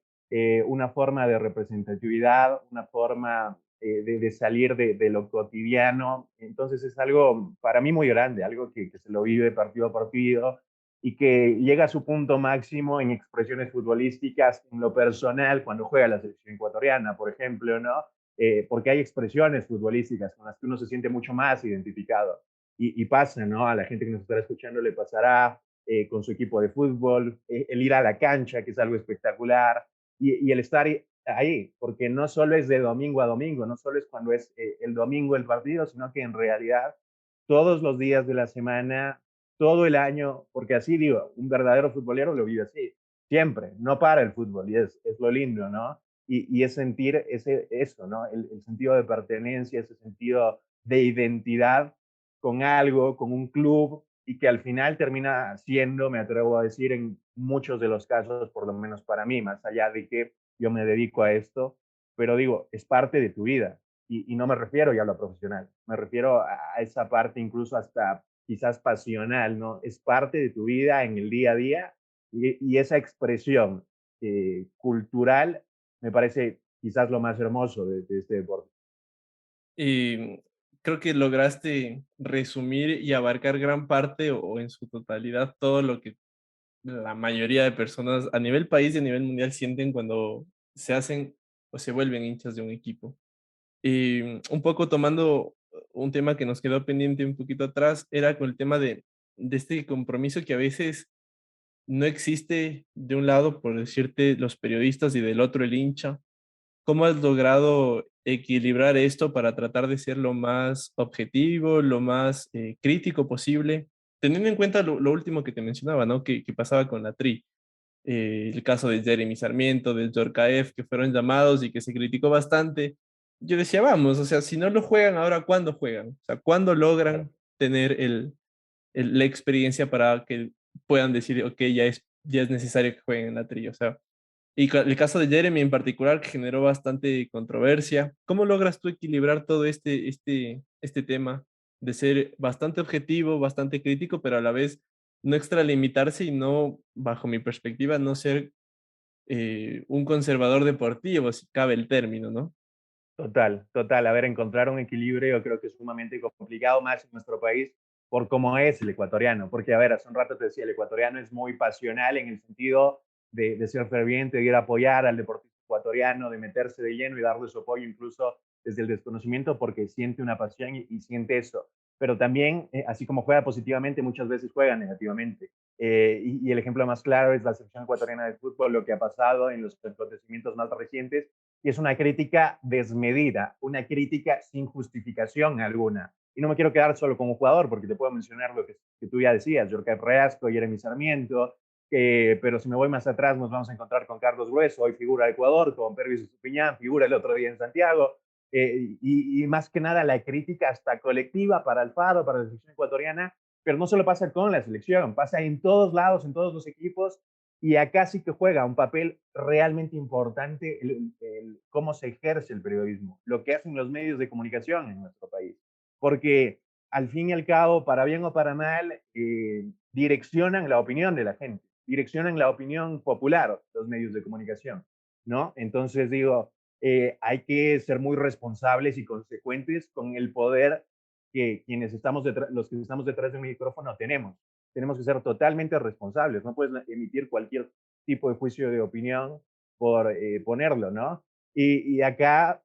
[SPEAKER 2] una forma de representatividad, una forma de salir de lo cotidiano. Entonces es algo para mí muy grande, algo que se lo vive partido a partido y que llega a su punto máximo en expresiones futbolísticas, en lo personal, cuando juega la selección ecuatoriana, por ejemplo, ¿no? Porque hay expresiones futbolísticas con las que uno se siente mucho más identificado. Y pasa, ¿no? A la gente que nos estará escuchando le pasará con su equipo de fútbol, el ir a la cancha, que es algo espectacular, y el estar ahí, porque no solo es de domingo a domingo, no solo es cuando es el domingo el partido, sino que en realidad todos los días de la semana, todo el año, porque así digo, un verdadero futbolero lo vive así, siempre, no para el fútbol, y es lo lindo, ¿no? Y es sentir eso, ¿no? El sentido de pertenencia, ese sentido de identidad con algo, con un club, y que al final termina siendo, me atrevo a decir, en muchos de los casos, por lo menos para mí, más allá de que yo me dedico a esto, pero digo, es parte de tu vida. Y no me refiero ya a lo profesional, me refiero a esa parte incluso hasta quizás pasional, ¿no? Es parte de tu vida en el día a día y esa expresión cultural me parece quizás lo más hermoso de este deporte.
[SPEAKER 1] Y creo que lograste resumir y abarcar gran parte o en su totalidad todo lo que la mayoría de personas a nivel país y a nivel mundial sienten cuando se hacen o se vuelven hinchas de un equipo. Y un poco tomando un tema que nos quedó pendiente un poquito atrás, era con el tema de este compromiso que a veces no existe de un lado, por decirte, los periodistas y del otro el hincha. ¿Cómo has logrado equilibrar esto para tratar de ser lo más objetivo, lo más crítico posible? Teniendo en cuenta lo último que te mencionaba, ¿no? Que pasaba con la Tri. El caso de Jeremy Sarmiento, del Djorkaeff, que fueron llamados y que se criticó bastante. Yo decía, vamos, o sea, si no lo juegan ahora, ¿cuándo juegan? O sea, ¿cuándo
[SPEAKER 2] Claro.
[SPEAKER 1] logran tener la experiencia para que puedan decir, ok, ya es necesario que jueguen en la Tri? O sea, el caso de Jeremy en particular, que generó bastante controversia. ¿Cómo logras tú equilibrar todo este tema de ser bastante objetivo, bastante crítico, pero a la vez no extralimitarse y no, bajo mi perspectiva, no ser un conservador deportivo, si cabe el término, ¿no?
[SPEAKER 2] Total, total. A ver, encontrar un equilibrio yo creo que es sumamente complicado más en nuestro país por cómo es el ecuatoriano. Porque, a ver, hace un rato te decía, el ecuatoriano es muy pasional en el sentido de ser ferviente, de ir a apoyar al deportista ecuatoriano, de meterse de lleno y darle su apoyo incluso desde el desconocimiento porque siente una pasión y siente eso. Pero también, así como juega positivamente, muchas veces juega negativamente. Y el ejemplo más claro es la selección ecuatoriana de fútbol, lo que ha pasado en los acontecimientos más recientes y es una crítica desmedida, una crítica sin justificación alguna. Y no me quiero quedar solo como jugador, porque te puedo mencionar lo que tú ya decías, Jorge Reasco, Jeremy Sarmiento, pero si me voy más atrás nos vamos a encontrar con Carlos Grueso, hoy figura de Ecuador, con Pervis Estupiñán, figura el otro día en Santiago, y más que nada la crítica hasta colectiva para Alfaro, para la selección ecuatoriana, pero no solo pasa con la selección, pasa en todos lados, en todos los equipos, y acá sí que juega un papel realmente importante cómo se ejerce el periodismo, lo que hacen los medios de comunicación en nuestro país. Porque al fin y al cabo, para bien o para mal, direccionan la opinión de la gente, direccionan la opinión popular los medios de comunicación, ¿no? Entonces digo, hay que ser muy responsables y consecuentes con el poder que quienes estamos detrás, los que estamos detrás de un micrófono tenemos que ser totalmente responsables, no puedes emitir cualquier tipo de juicio de opinión por ponerlo, ¿no? Y acá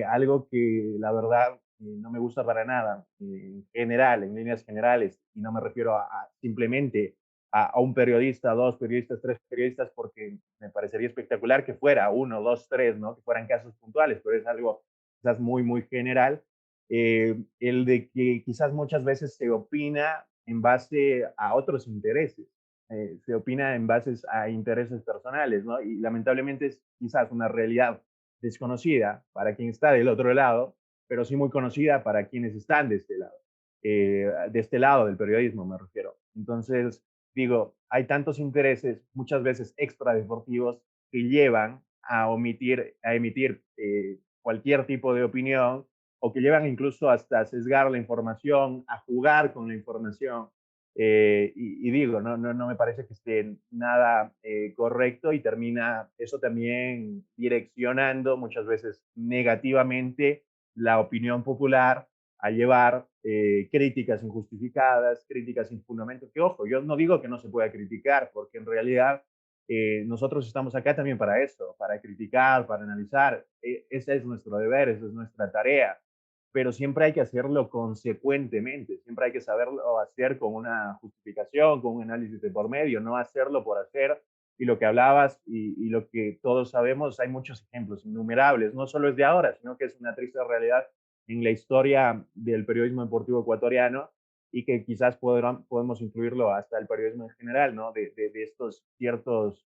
[SPEAKER 2] algo que la verdad no me gusta para nada, en general, en líneas generales, y no me refiero simplemente a un periodista, dos periodistas, tres periodistas, porque me parecería espectacular que fuera uno, dos, tres, ¿no? Que fueran casos puntuales, pero es algo quizás muy, muy general. El de que quizás muchas veces se opina en base a otros intereses, se opina en base a intereses personales, ¿no? Y lamentablemente es quizás una realidad desconocida para quien está del otro lado, pero sí muy conocida para quienes están de este lado del periodismo me refiero. Entonces, digo, hay tantos intereses, muchas veces extradeportivos, que llevan a emitir cualquier tipo de opinión o que llevan incluso hasta a sesgar la información, a jugar con la información. Y digo, no me parece que esté nada correcto y termina eso también direccionando muchas veces negativamente la opinión popular a llevar críticas injustificadas, críticas sin fundamento, que ojo, yo no digo que no se pueda criticar, porque en realidad nosotros estamos acá también para eso, para criticar, para analizar, ese es nuestro deber, esa es nuestra tarea, pero siempre hay que hacerlo consecuentemente, siempre hay que saberlo hacer con una justificación, con un análisis de por medio, no hacerlo por hacer. Y lo que hablabas y lo que todos sabemos, hay muchos ejemplos innumerables, no solo es de ahora, sino que es una triste realidad en la historia del periodismo deportivo ecuatoriano y que quizás podemos incluirlo hasta el periodismo en general, ¿no? De estos ciertos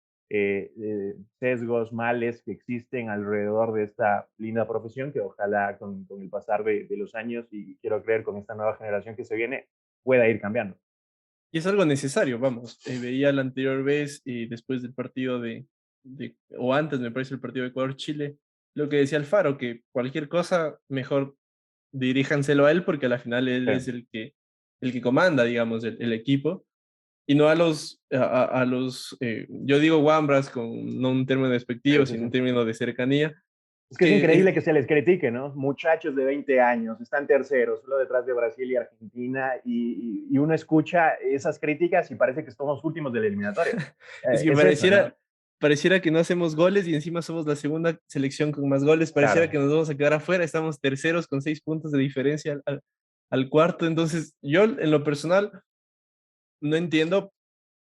[SPEAKER 2] sesgos, males que existen alrededor de esta linda profesión que ojalá con el pasar de los años y quiero creer con esta nueva generación que se viene pueda ir cambiando.
[SPEAKER 1] Y es algo necesario, vamos. Veía la anterior vez, después del partido o antes, me parece, el partido de Ecuador-Chile, lo que decía Alfaro, que cualquier cosa, mejor diríjanselo a él, porque al final él
[SPEAKER 2] Sí,
[SPEAKER 1] es el que comanda, digamos, el equipo, y no a yo digo Wambras con no un término
[SPEAKER 2] sí,
[SPEAKER 1] despectivo,
[SPEAKER 2] sí,
[SPEAKER 1] sino un
[SPEAKER 2] sí.
[SPEAKER 1] término de cercanía,
[SPEAKER 2] Es que es
[SPEAKER 1] que
[SPEAKER 2] increíble que se les critique, ¿no? Muchachos de 20 años, están terceros, solo detrás de Brasil y Argentina, y uno escucha esas críticas y parece que somos últimos de la eliminatoria.
[SPEAKER 1] es que
[SPEAKER 2] Es eso, ¿no?
[SPEAKER 1] pareciera que no hacemos goles y encima somos la segunda selección con más goles, pareciera
[SPEAKER 2] Claro,
[SPEAKER 1] que nos vamos a quedar afuera, estamos terceros con 6 puntos de diferencia al cuarto, entonces yo en lo personal no entiendo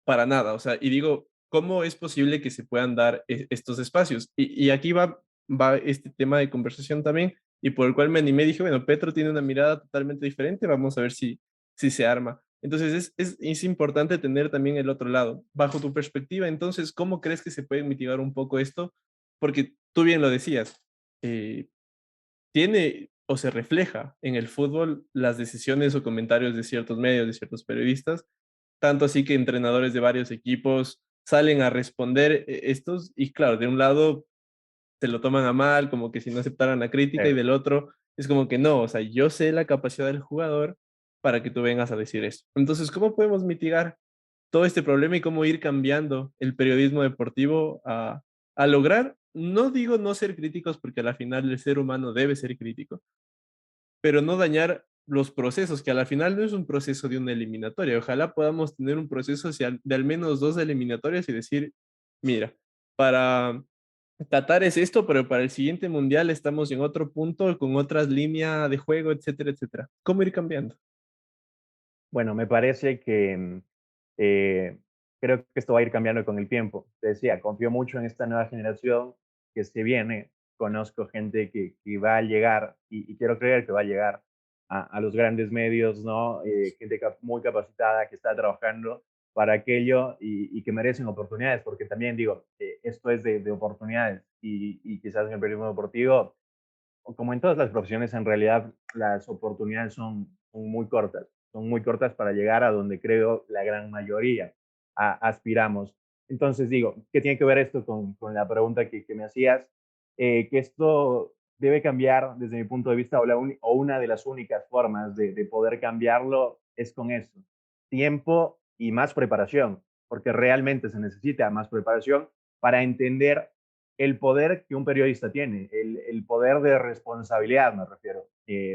[SPEAKER 1] para nada, o sea, y digo, ¿cómo es posible que se puedan dar estos espacios? Y aquí va va este tema de conversación también y por el cual me animé. Dije, bueno, Petro tiene una mirada totalmente diferente, vamos a ver si se arma. Entonces es importante tener también el otro lado. Bajo tu perspectiva, entonces, ¿cómo crees que se puede mitigar un poco esto? Porque tú bien lo decías, eh, tiene o se refleja en el fútbol las decisiones o comentarios de ciertos medios, de ciertos periodistas, tanto así que entrenadores de varios equipos salen a responder estos y claro, de un lado se lo toman a mal, como que si no aceptaran la crítica, y del otro es como que no, o sea, yo sé la capacidad del jugador para que tú vengas a decir esto. Entonces, ¿cómo podemos mitigar todo este problema y cómo ir cambiando el periodismo deportivo a lograr, no digo no ser críticos, porque al final el ser humano debe ser crítico, pero no dañar los procesos, que a la final no es un proceso de una eliminatoria. Ojalá podamos tener un proceso de al menos dos eliminatorias y decir, mira, para Qatar es esto, pero para el siguiente mundial estamos en otro punto, con otras líneas de juego, etcétera, etcétera. ¿Cómo ir cambiando?
[SPEAKER 2] Bueno, me parece que eh, creo que esto va a ir cambiando con el tiempo. Te decía, confío mucho en esta nueva generación que se viene. Conozco gente que va a llegar y quiero creer que va a llegar a los grandes medios, ¿no? Gente muy capacitada que está trabajando para aquello y que merecen oportunidades, porque también digo, esto es de oportunidades y quizás en el periodismo deportivo como en todas las profesiones, en realidad las oportunidades son muy cortas para llegar a donde creo la gran mayoría aspiramos. Entonces digo, ¿qué tiene que ver esto con la pregunta que me hacías? Que esto debe cambiar desde mi punto de vista o una de las únicas formas de poder cambiarlo es con esto, tiempo y más preparación, porque realmente se necesita más preparación para entender el poder que un periodista tiene, el poder de responsabilidad, me refiero,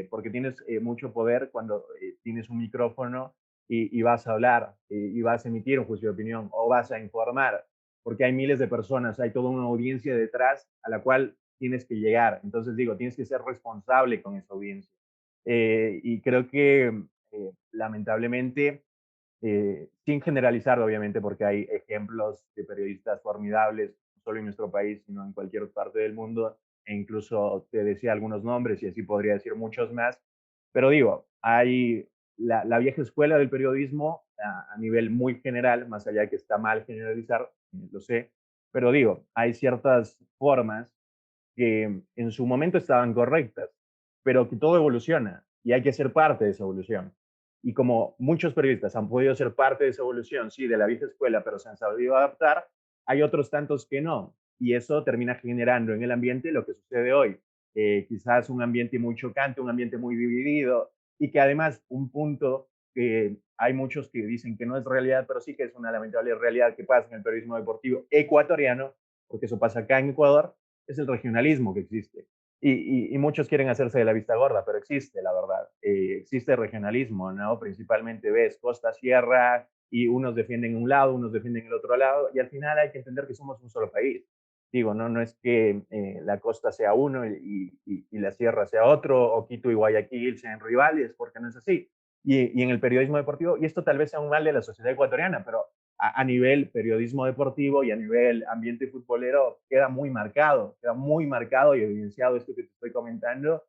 [SPEAKER 2] porque tienes mucho poder cuando tienes un micrófono y vas a hablar y vas a emitir un juicio de opinión o vas a informar, porque hay miles de personas, hay toda una audiencia detrás a la cual tienes que llegar. Entonces digo, tienes que ser responsable con esa audiencia. Y creo que lamentablemente sin generalizar, obviamente, porque hay ejemplos de periodistas formidables, no solo en nuestro país, sino en cualquier parte del mundo, e incluso te decía algunos nombres y así podría decir muchos más, pero digo, hay la vieja escuela del periodismo a nivel muy general, más allá de que está mal generalizar, lo sé, pero digo, hay ciertas formas que en su momento estaban correctas, pero que todo evoluciona y hay que ser parte de esa evolución. Y como muchos periodistas han podido ser parte de esa evolución, sí, de la vieja escuela, pero se han sabido adaptar, hay otros tantos que no. Y eso termina generando en el ambiente lo que sucede hoy. Quizás un ambiente muy chocante, un ambiente muy dividido y que además un punto que hay muchos que dicen que no es realidad, pero sí que es una lamentable realidad que pasa en el periodismo deportivo ecuatoriano, porque eso pasa acá en Ecuador, es el regionalismo que existe. Y muchos quieren hacerse de la vista gorda, pero existe, la verdad. Existe regionalismo, ¿no? Principalmente ves costa, sierra, y unos defienden un lado, unos defienden el otro lado, y al final hay que entender que somos un solo país. Digo, no es que la costa sea uno y la sierra sea otro, o Quito y Guayaquil sean rivales, porque no es así. Y en el periodismo deportivo, y esto tal vez sea un mal de la sociedad ecuatoriana, pero a nivel periodismo deportivo y a nivel ambiente futbolero queda muy marcado y evidenciado esto que te estoy comentando.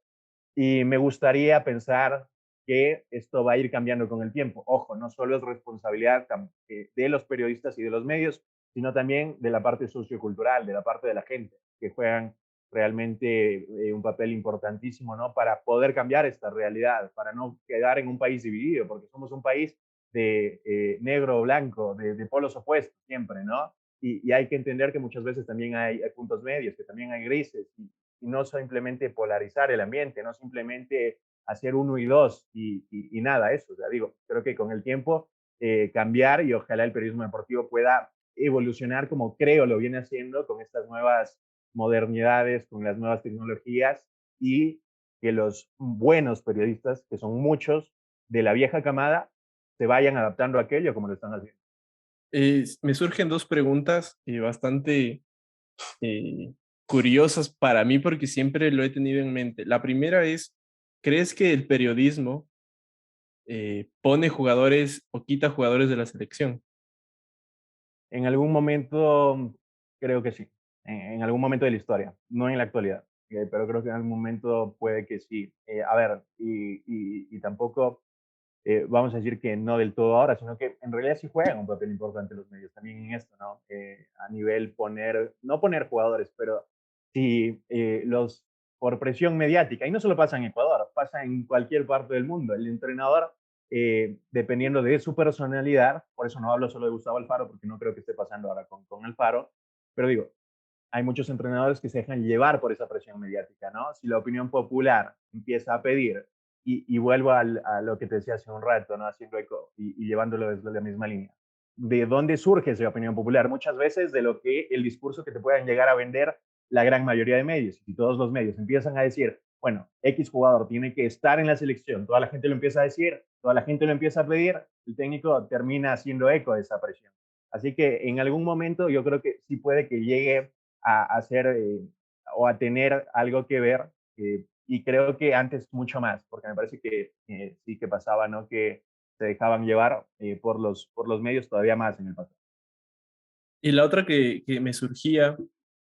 [SPEAKER 2] Y me gustaría pensar que esto va a ir cambiando con el tiempo. Ojo, no solo es responsabilidad de los periodistas y de los medios, sino también de la parte sociocultural, de la parte de la gente, que juegan realmente un papel importantísimo, ¿no? Para poder cambiar esta realidad, para no quedar en un país dividido, porque somos un país de negro o blanco, de polos opuestos siempre, ¿no? Y hay que entender que muchas veces también hay puntos medios, que también hay grises, y no simplemente polarizar el ambiente, no simplemente hacer uno y dos y nada, eso. O sea, digo, creo que con el tiempo cambiar y ojalá el periodismo deportivo pueda evolucionar como creo lo viene haciendo con estas nuevas modernidades, con las nuevas tecnologías y que los buenos periodistas, que son muchos de la vieja camada, se vayan adaptando a aquello como lo están haciendo.
[SPEAKER 1] Me surgen dos preguntas bastante eh, curiosas para mí porque siempre lo he tenido en mente. La primera es, ¿crees que el periodismo pone jugadores o quita jugadores de la selección?
[SPEAKER 2] En algún momento creo que sí. en algún momento de la historia, no en la actualidad, pero creo que en algún momento puede que sí. A ver, y tampoco vamos a decir que no del todo ahora, sino que en realidad sí juegan un papel importante los medios también en esto, ¿no? A nivel no poner jugadores, pero sí por presión mediática, y no solo pasa en Ecuador, pasa en cualquier parte del mundo. El entrenador, dependiendo de su personalidad, por eso no hablo solo de Gustavo Alfaro, porque no creo que esté pasando ahora con Alfaro, pero digo, hay muchos entrenadores que se dejan llevar por esa presión mediática, ¿no? Si la opinión popular empieza a pedir, y vuelvo a lo que te decía hace un rato, ¿no? Haciendo eco y llevándolo desde la misma línea. ¿De dónde surge esa opinión popular? Muchas veces de lo que el discurso que te puedan llegar a vender la gran mayoría de medios. Y todos los medios empiezan a decir, bueno, X jugador tiene que estar en la selección, toda la gente lo empieza a decir, toda la gente lo empieza a pedir, el técnico termina haciendo eco de esa presión. Así que en algún momento yo creo que sí puede que llegue a hacer o a tener algo que ver. Y creo que antes mucho más, porque me parece que sí que pasaba, ¿no? Que se dejaban llevar por los medios todavía más en el pasado.
[SPEAKER 1] Y la otra que me surgía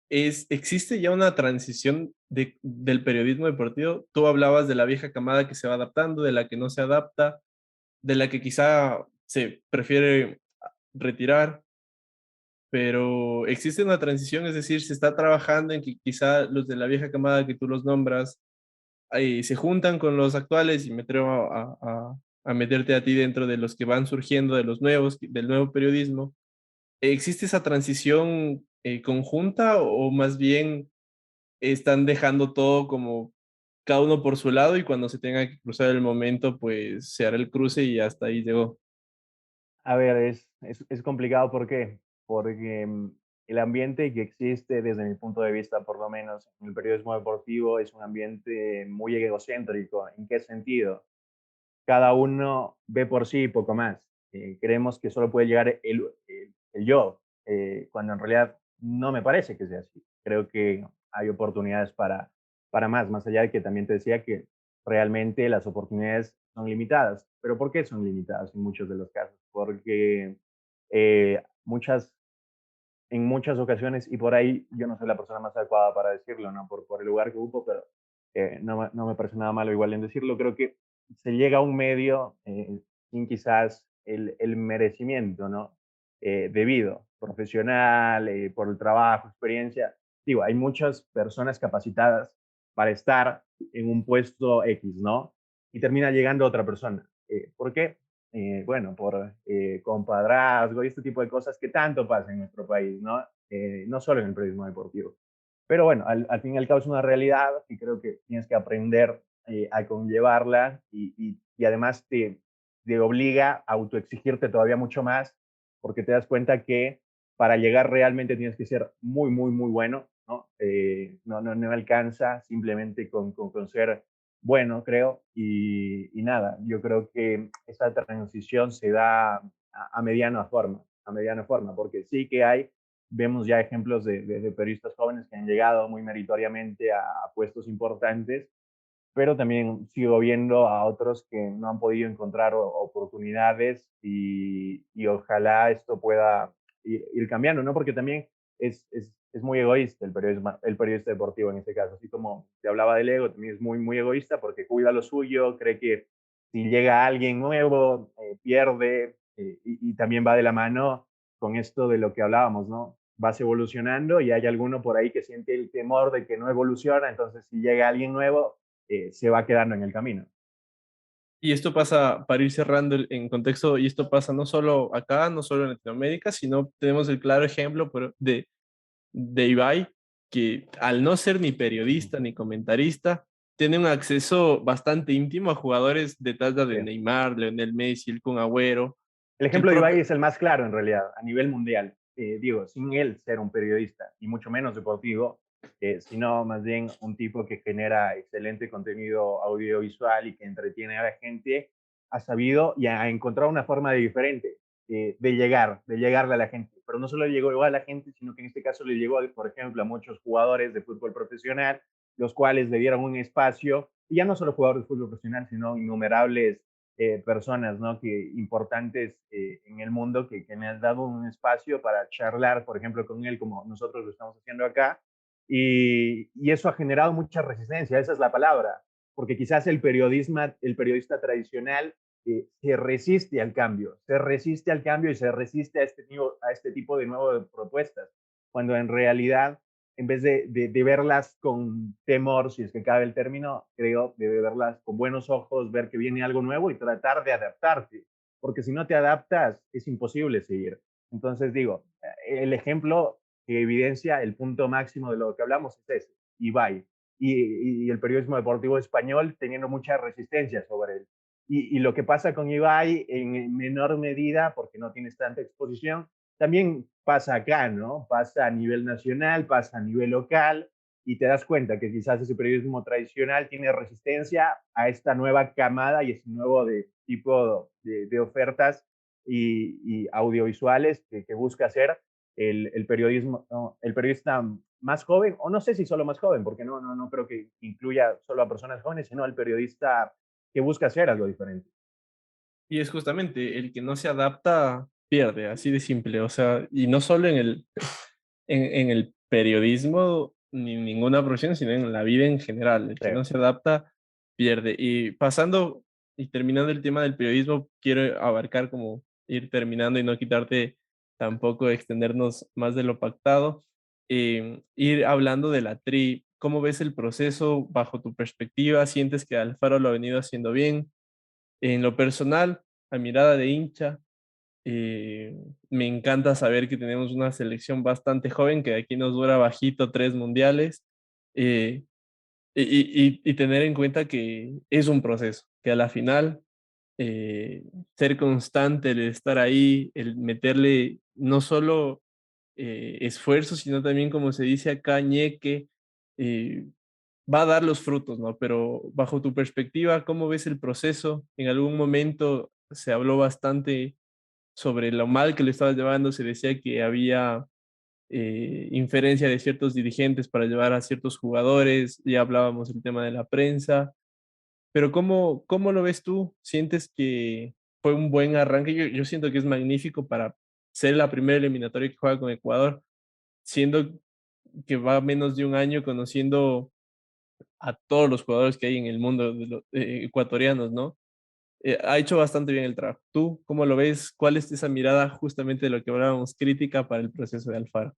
[SPEAKER 1] es, ¿existe ya una transición del periodismo deportivo? Tú hablabas de la vieja camada que se va adaptando, de la que no se adapta, de la que quizá se prefiere retirar, pero existe una transición, es decir, se está trabajando en que quizá los de la vieja camada que tú los nombras se juntan con los actuales y me atrevo a meterte a ti dentro de los que van surgiendo, de los nuevos, del nuevo periodismo. ¿Existe esa transición conjunta o más bien están dejando todo como cada uno por su lado y cuando se tenga que cruzar el momento, pues se hará el cruce y hasta ahí llegó?
[SPEAKER 2] A ver, es complicado, ¿por qué? Porque el ambiente que existe, desde mi punto de vista, por lo menos en el periodismo deportivo, es un ambiente muy egocéntrico. ¿En qué sentido? Cada uno ve por sí y poco más. Creemos que solo puede llegar el yo, cuando en realidad no me parece que sea así. Creo que hay oportunidades más allá de que también te decía que realmente las oportunidades son limitadas. ¿Pero por qué son limitadas en muchos de los casos? Porque eh, muchas, en muchas ocasiones, y por ahí yo no soy la persona más adecuada para decirlo, ¿no? Por el lugar que ocupo, pero no me parece nada malo igual en decirlo. Creo que se llega a un medio sin quizás el merecimiento, ¿no? Debido, profesional, por el trabajo, experiencia. Digo, hay muchas personas capacitadas para estar en un puesto X, ¿no? Y termina llegando otra persona. ¿Por qué? Bueno, por compadrazgo y este tipo de cosas que tanto pasa en nuestro país, ¿no? No solo en el periodismo deportivo. Pero bueno, al fin y al cabo es una realidad y creo que tienes que aprender a conllevarla y además te obliga a autoexigirte todavía mucho más porque te das cuenta que para llegar realmente tienes que ser muy, muy, muy bueno, ¿no? No alcanza simplemente con ser bueno, creo, y nada, yo creo que esa transición se da a mediana forma, porque sí que vemos ya ejemplos de periodistas jóvenes que han llegado muy meritoriamente a puestos importantes, pero también sigo viendo a otros que no han podido encontrar oportunidades y ojalá esto pueda ir cambiando, ¿no? Porque también es muy egoísta el periodista deportivo en este caso, así como te hablaba del ego, también es muy, muy egoísta porque cuida lo suyo, cree que si llega alguien nuevo, pierde, y también va de la mano con esto de lo que hablábamos, ¿no? Vas evolucionando y hay alguno por ahí que siente el temor de que no evoluciona, entonces si llega alguien nuevo, se va quedando en el camino.
[SPEAKER 1] Y esto pasa, para ir cerrando en contexto, y esto pasa no solo acá, no solo en Latinoamérica, sino tenemos el claro ejemplo de Ibai, que al no ser ni periodista ni comentarista, tiene un acceso bastante íntimo a jugadores de talla
[SPEAKER 2] Sí.
[SPEAKER 1] de Neymar, Lionel Messi, el Kun Agüero,
[SPEAKER 2] El
[SPEAKER 1] que el
[SPEAKER 2] ejemplo de
[SPEAKER 1] propio...
[SPEAKER 2] Ibai es el más claro en realidad, a nivel mundial. Digo, sin él ser un periodista, y mucho menos deportivo, sino más bien un tipo que genera excelente contenido audiovisual y que entretiene a la gente, ha sabido y ha encontrado una forma de diferente de llegarle a la gente. Pero no solo le llegó igual a la gente, sino que en este caso le llegó, por ejemplo, a muchos jugadores de fútbol profesional, los cuales le dieron un espacio, y ya no solo jugadores de fútbol profesional, sino innumerables personas, ¿no? Importantes en el mundo que me han dado un espacio para charlar, por ejemplo, con él, como nosotros lo estamos haciendo acá. Y eso ha generado mucha resistencia, esa es la palabra, porque quizás el periodista tradicional se resiste al cambio, se resiste al cambio y se resiste a este tipo de nuevas propuestas, cuando en realidad, en vez de verlas con temor, si es que cabe el término, creo, debe verlas con buenos ojos, ver que viene algo nuevo y tratar de adaptarte, porque si no te adaptas es imposible seguir. Entonces digo, el ejemplo que evidencia el punto máximo de lo que hablamos es ese, Ibai, y el periodismo deportivo español teniendo mucha resistencia sobre él. Y lo que pasa con Ibai en menor medida, porque no tienes tanta exposición, también pasa acá, ¿no? Pasa a nivel nacional, pasa a nivel local, y te das cuenta que quizás ese periodismo tradicional tiene resistencia a esta nueva camada y ese nuevo tipo de ofertas y audiovisuales que busca hacer el periodismo, no, el periodista más joven, o no sé si solo más joven, porque no creo que incluya solo a personas jóvenes, sino al periodista que busca hacer algo diferente.
[SPEAKER 1] Y es justamente el que no se adapta pierde, así de simple. O sea, y no solo en el periodismo ni en ninguna profesión, sino en la vida en general. El
[SPEAKER 2] Sí,
[SPEAKER 1] que no se adapta pierde. Y pasando y terminando el tema del periodismo, quiero abarcar como ir terminando y no quitarte tampoco extendernos más de lo pactado. Ir hablando de la tri. ¿Cómo ves el proceso bajo tu perspectiva? ¿Sientes que Alfaro lo ha venido haciendo bien? En lo personal, a mirada de hincha, me encanta saber que tenemos una selección bastante joven, que de aquí nos dura bajito 3 mundiales, eh, y tener en cuenta que es un proceso, que a la final ser constante, el estar ahí, el meterle no solo esfuerzo, sino también, como se dice acá, ñeque, eh, va a dar los frutos, ¿no? Pero bajo tu perspectiva, ¿cómo ves el proceso? En algún momento se habló bastante sobre lo mal que lo estabas llevando, se decía que había inferencia de ciertos dirigentes para llevar a ciertos jugadores, ya hablábamos del tema de la prensa, pero ¿cómo lo ves tú? ¿Sientes que fue un buen arranque? Yo siento que es magnífico para ser la primera eliminatoria que juega con Ecuador, siendo que va menos de un año conociendo a todos los jugadores que hay en el mundo de los, ecuatorianos, ¿no? Ha hecho bastante bien el trabajo. ¿Tú cómo lo ves? ¿Cuál es esa mirada justamente de lo que hablábamos, crítica para el proceso de Alfaro?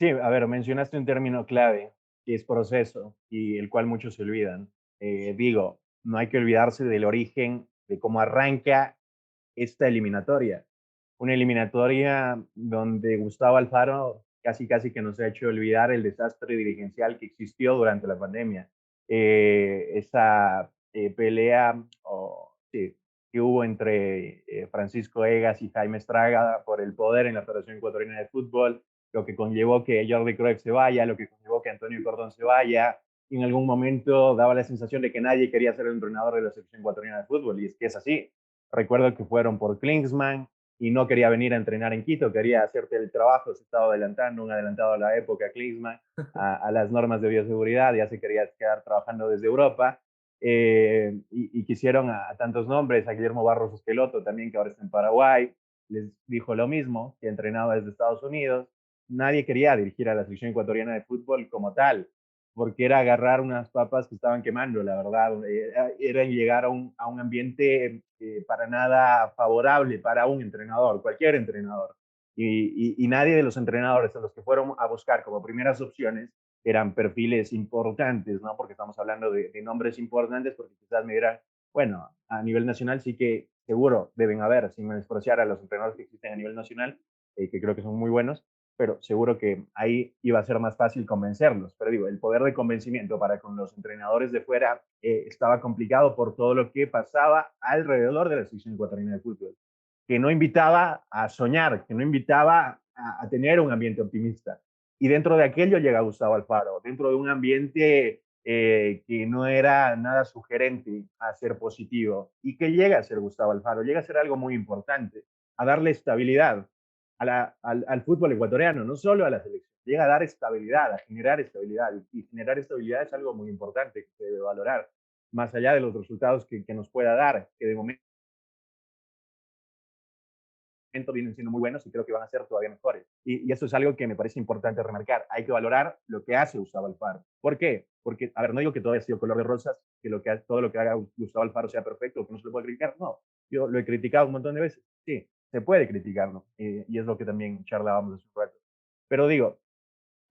[SPEAKER 2] sí, a ver, mencionaste un término clave, que es proceso, y el cual muchos se olvidan. Digo, no hay que olvidarse del origen, de cómo arranca esta eliminatoria. Una eliminatoria donde Gustavo Alfaro casi que nos ha hecho olvidar el desastre dirigencial que existió durante la pandemia. Esa pelea sí, que hubo entre Francisco Egas y Jaime Estraga por el poder en la Federación Ecuatoriana de Fútbol, lo que conllevó que Jordi Cruyff se vaya, lo que conllevó que Antonio Cordón se vaya, y en algún momento daba la sensación de que nadie quería ser el entrenador de la selección ecuatoriana de fútbol, y es que es así. Recuerdo que fueron por Klinsmann y no quería venir a entrenar en Quito, quería hacerte el trabajo, se estaba adelantando, un adelantado a la época Klinsmann, a las normas de bioseguridad, ya se quería quedar trabajando desde Europa. Y quisieron a tantos nombres, a Guillermo Barros Esqueloto también, que ahora está en Paraguay, les dijo lo mismo, que entrenaba desde Estados Unidos. Nadie quería dirigir a la selección ecuatoriana de fútbol como tal, porque era agarrar unas papas que estaban quemando, la verdad. Era llegar a un ambiente para nada favorable para un entrenador, cualquier entrenador. Y nadie de los entrenadores a los que fueron a buscar como primeras opciones eran perfiles importantes, ¿no? Porque estamos hablando de nombres importantes, porque quizás me dirán, bueno, a nivel nacional sí que seguro deben haber, sin menospreciar a los entrenadores que existen a nivel nacional, que creo que son muy buenos, pero seguro que ahí iba a ser más fácil convencerlos. Pero digo, el poder de convencimiento para con los entrenadores de fuera estaba complicado por todo lo que pasaba alrededor de la selección ecuatoriana de fútbol, que no invitaba a soñar, que no invitaba a tener un ambiente optimista. Y dentro de aquello llega Gustavo Alfaro, dentro de un ambiente que no era nada sugerente a ser positivo. ¿Y que llega a ser Gustavo Alfaro? Llega a ser algo muy importante, a darle estabilidad al fútbol ecuatoriano, no solo a la selección. Llega a dar estabilidad, a generar estabilidad. Y generar estabilidad es algo muy importante que se debe valorar, más allá de los resultados que nos pueda dar, que de momento momento vienen siendo muy buenos y creo que van a ser todavía mejores. Y eso es algo que me parece importante remarcar. Hay que valorar lo que hace Gustavo Alfaro. ¿Por qué? Porque, a ver, no digo que todo haya sido color de rosas, que, todo lo que haga Gustavo Alfaro sea perfecto, que no se le puede criticar. No, yo lo he criticado un montón de veces. Sí, se puede criticarlo. Y es lo que también charlábamos hace un rato. Pero digo,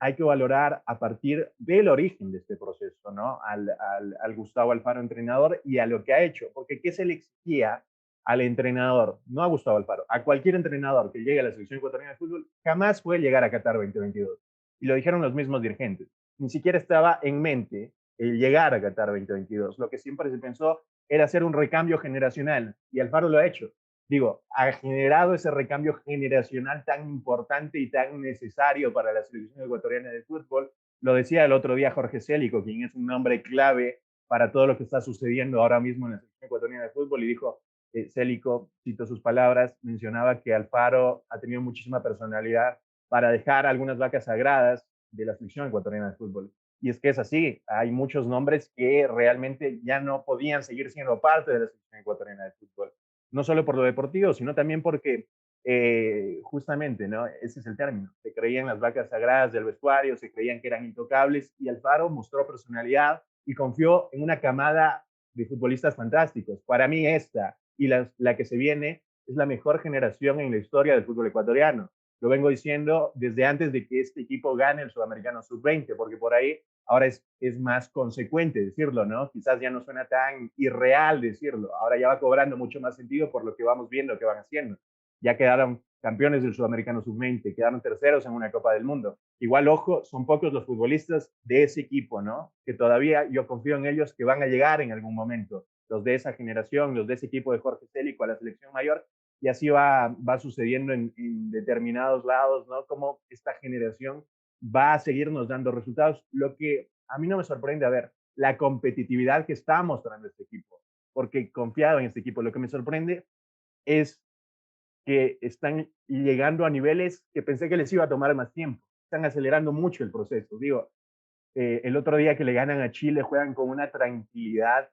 [SPEAKER 2] hay que valorar a partir del origen de este proceso, ¿no? Al Gustavo Alfaro entrenador y a lo que ha hecho, porque ¿qué se le exigía al entrenador? No a Gustavo Alfaro, a cualquier entrenador que llegue a la selección ecuatoriana de fútbol, jamás fue llegar a Qatar 2022. Y lo dijeron los mismos dirigentes. Ni siquiera estaba en mente el llegar a Qatar 2022. Lo que siempre se pensó era hacer un recambio generacional y Alfaro lo ha hecho. Digo, ha generado ese recambio generacional tan importante y tan necesario para la selección ecuatoriana de fútbol. Lo decía el otro día Jorge Célico, quien es un nombre clave para todo lo que está sucediendo ahora mismo en la selección ecuatoriana de fútbol, y dijo, Célico, cito sus palabras, mencionaba que Alfaro ha tenido muchísima personalidad para dejar algunas vacas sagradas de la selección ecuatoriana de fútbol. Y es que es así, hay muchos nombres que realmente ya no podían seguir siendo parte de la selección ecuatoriana de fútbol, no solo por lo deportivo, sino también porque justamente, ¿no? Ese es el término. Se creían las vacas sagradas del vestuario, se creían que eran intocables y Alfaro mostró personalidad y confió en una camada de futbolistas fantásticos. Para mí esta y la que se viene es la mejor generación en la historia del fútbol ecuatoriano. Lo vengo diciendo desde antes de que este equipo gane el Sudamericano Sub-20, porque por ahí ahora es más consecuente decirlo, ¿no? Quizás ya no suena tan irreal decirlo, ahora ya va cobrando mucho más sentido por lo que vamos viendo que van haciendo. Ya quedaron campeones del Sudamericano Sub-20, quedaron terceros en una Copa del Mundo. Igual, ojo, son pocos los futbolistas de ese equipo, ¿no? Que todavía yo confío en ellos que van a llegar en algún momento, los de esa generación, los de ese equipo de Jorge Célico a la selección mayor, y así va sucediendo en determinados lados, ¿no? Como esta generación va a seguirnos dando resultados. Lo que a mí no me sorprende, a ver, la competitividad que está mostrando este equipo, porque confiado en este equipo. Lo que me sorprende es que están llegando a niveles que pensé que les iba a tomar más tiempo. Están acelerando mucho el proceso. Digo, el otro día que le ganan a Chile juegan con una tranquilidad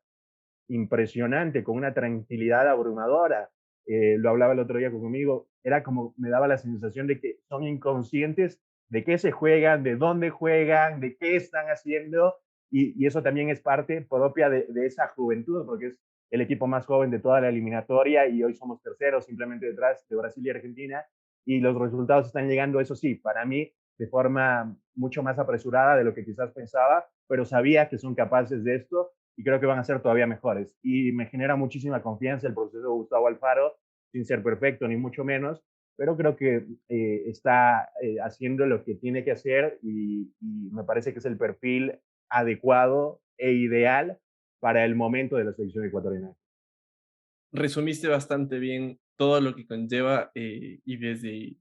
[SPEAKER 2] impresionante, con una tranquilidad abrumadora. Lo hablaba el otro día conmigo, era como me daba la sensación de que son inconscientes de qué se juegan, de dónde juegan, de qué están haciendo, y eso también es parte propia de esa juventud, porque es el equipo más joven de toda la eliminatoria y hoy somos terceros simplemente detrás de Brasil y Argentina, y los resultados están llegando, eso sí, para mí, de forma mucho más apresurada de lo que quizás pensaba, pero sabía que son capaces de esto y creo que van a ser todavía mejores. Y me genera muchísima confianza el proceso de Gustavo Alfaro, sin ser perfecto ni mucho menos, pero creo que está haciendo lo que tiene que hacer y me parece que es el perfil adecuado e ideal para el momento de la selección ecuatoriana.
[SPEAKER 1] Resumiste bastante bien todo lo que conlleva y desde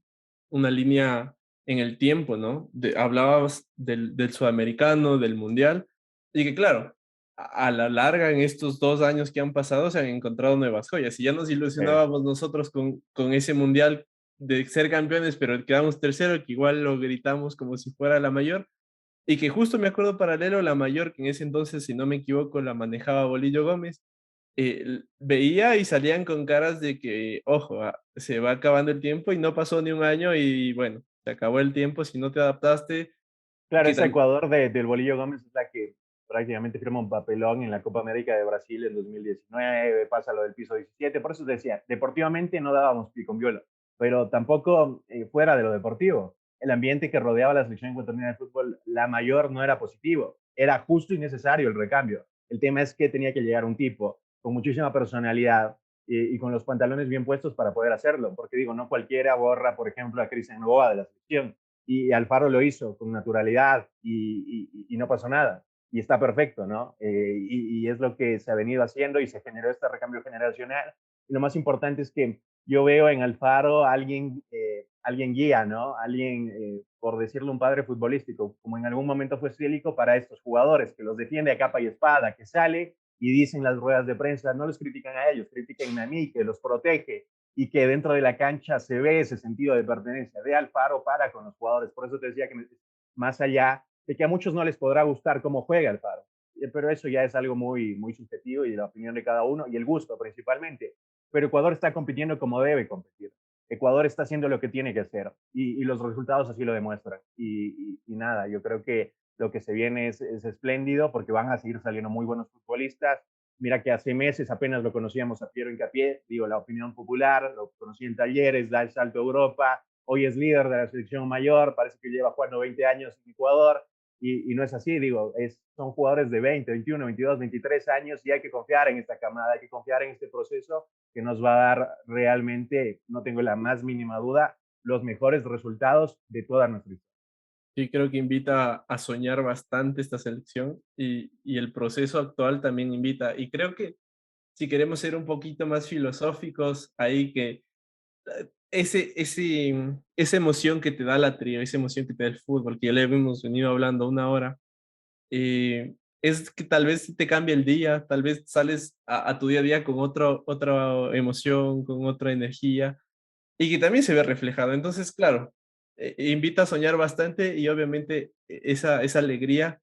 [SPEAKER 1] una línea en el tiempo, ¿no? Hablabas del sudamericano, del mundial, y que claro, a la larga en estos 2 años que han pasado se han encontrado nuevas joyas. Y ya nos ilusionábamos nosotros con ese mundial de ser campeones, pero quedamos tercero, que igual lo gritamos como si fuera la mayor. Y que justo me acuerdo paralelo, la mayor, que en ese entonces, si no me equivoco, la manejaba Bolillo Gómez, veía y salían con caras de que, ojo, se va acabando el tiempo y no pasó ni un año y bueno, se acabó el tiempo, si no te adaptaste,
[SPEAKER 2] Claro,
[SPEAKER 1] que
[SPEAKER 2] ese Ecuador del Bolillo Gómez es la que prácticamente firma un papelón en la Copa América de Brasil en 2019, pasa lo del piso 17, por eso decía, deportivamente no dábamos pie con viola, pero tampoco fuera de lo deportivo. El ambiente que rodeaba la selección ecuatoriana de fútbol, la mayor no era positivo, era justo y necesario el recambio. El tema es que tenía que llegar un tipo con muchísima personalidad y con los pantalones bien puestos para poder hacerlo, porque digo, no cualquiera borra, por ejemplo, a Cristian Novoa de la selección, y Alfaro lo hizo con naturalidad y no pasó nada. Y está perfecto, ¿no? Y es lo que se ha venido haciendo y se generó este recambio generacional. Y lo más importante es que yo veo en Alfaro alguien guía, ¿no? Alguien, por decirlo, un padre futbolístico, como en algún momento fue Célico para estos jugadores, que los defiende a capa y espada, que sale y dicen las ruedas de prensa, no los critican a ellos, critican a mí, que los protege, y que dentro de la cancha se ve ese sentido de pertenencia de Alfaro para con los jugadores. Por eso te decía que más allá de que a muchos no les podrá gustar cómo juega Alfaro, pero eso ya es algo muy subjetivo y de la opinión de cada uno y el gusto principalmente. Pero Ecuador está compitiendo como debe competir. Ecuador está haciendo lo que tiene que hacer y los resultados así lo demuestran. Y nada, yo creo que lo que se viene es espléndido porque van a seguir saliendo muy buenos futbolistas. Mira que hace meses apenas lo conocíamos a Piero Hincapié, digo, la opinión popular, lo conocí en Talleres, da el salto a Europa, hoy es líder de la selección mayor, parece que lleva jugando 20 años en Ecuador, y no es así, digo, son jugadores de 20, 21, 22, 23 años y hay que confiar en esta camada, hay que confiar en este proceso que nos va a dar realmente, no tengo la más mínima duda, los mejores resultados de toda nuestra historia.
[SPEAKER 1] Sí, creo que invita a soñar bastante esta selección y el proceso actual también invita. Y creo que si queremos ser un poquito más filosóficos, ahí que esa emoción que te da la trio, esa emoción que te da el fútbol, que ya le hemos venido hablando una hora, es que tal vez te cambia el día, tal vez sales a tu día a día con otra emoción, con otra energía, y que también se ve reflejado. Entonces, claro, invita a soñar bastante y obviamente esa alegría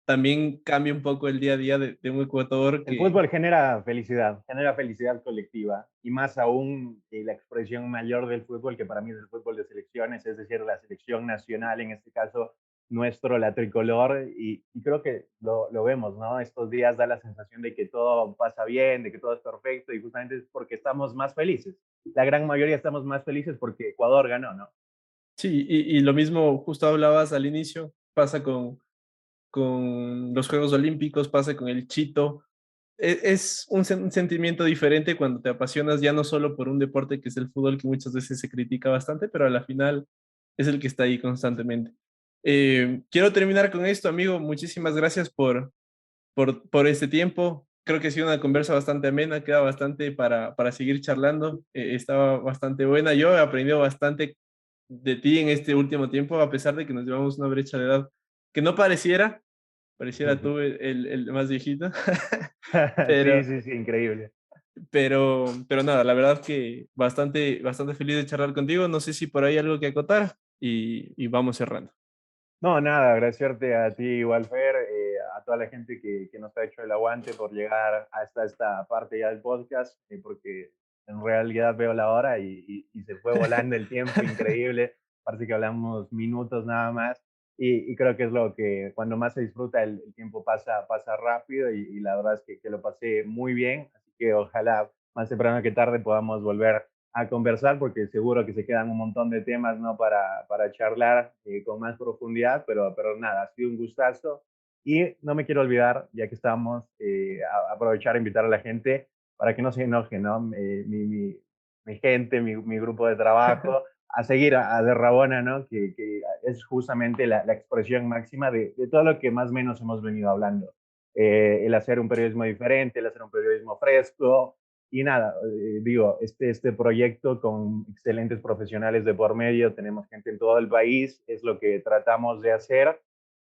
[SPEAKER 1] también cambia un poco el día a día de un Ecuador
[SPEAKER 2] El
[SPEAKER 1] que
[SPEAKER 2] fútbol genera felicidad colectiva y más aún la expresión mayor del fútbol, que para mí es el fútbol de selecciones, es decir, la selección nacional, en este caso nuestro, la tricolor, y creo que lo vemos, ¿no? Estos días da la sensación de que todo pasa bien, de que todo es perfecto, y justamente es porque estamos más felices. La gran mayoría estamos más felices porque Ecuador ganó, ¿no?
[SPEAKER 1] sí, y lo mismo justo hablabas al inicio, pasa con los Juegos Olímpicos, pasa con el Chito. Es un sentimiento diferente cuando te apasionas ya no solo por un deporte que es el fútbol, que muchas veces se critica bastante, pero a la final es el que está ahí constantemente. Quiero terminar con esto, amigo. Muchísimas gracias por este tiempo. Creo que ha sido una conversa bastante amena, queda bastante para seguir charlando. Estaba bastante buena. Yo he aprendido bastante de ti en este último tiempo, a pesar de que nos llevamos una brecha de edad que no pareciera tú el más viejito,
[SPEAKER 2] Sí,
[SPEAKER 1] pero,
[SPEAKER 2] sí, sí, increíble.
[SPEAKER 1] pero nada, la verdad que bastante feliz de charlar contigo. No sé si por ahí hay algo que acotar y vamos cerrando.
[SPEAKER 2] No, nada, agradecerte a ti, Walfer, a toda la gente que nos ha hecho el aguante por llegar hasta esta parte ya del podcast, porque en realidad veo la hora y se fue volando el tiempo, increíble. Parece que hablamos minutos nada más y creo que es lo que cuando más se disfruta el tiempo pasa rápido y la verdad es que lo pasé muy bien, así que ojalá más temprano que tarde podamos volver a conversar porque seguro que se quedan un montón de temas ¿no? para charlar con más profundidad, pero nada, ha sido un gustazo. Y no me quiero olvidar, ya que estamos, aprovechar e invitar a la gente para que no se enoje, ¿no? Mi gente, mi grupo de trabajo, a seguir a De Rabona, ¿no? Que es justamente la expresión máxima de todo lo que más o menos hemos venido hablando. El hacer un periodismo diferente, el hacer un periodismo fresco, y nada, digo, este proyecto con excelentes profesionales de por medio, tenemos gente en todo el país, es lo que tratamos de hacer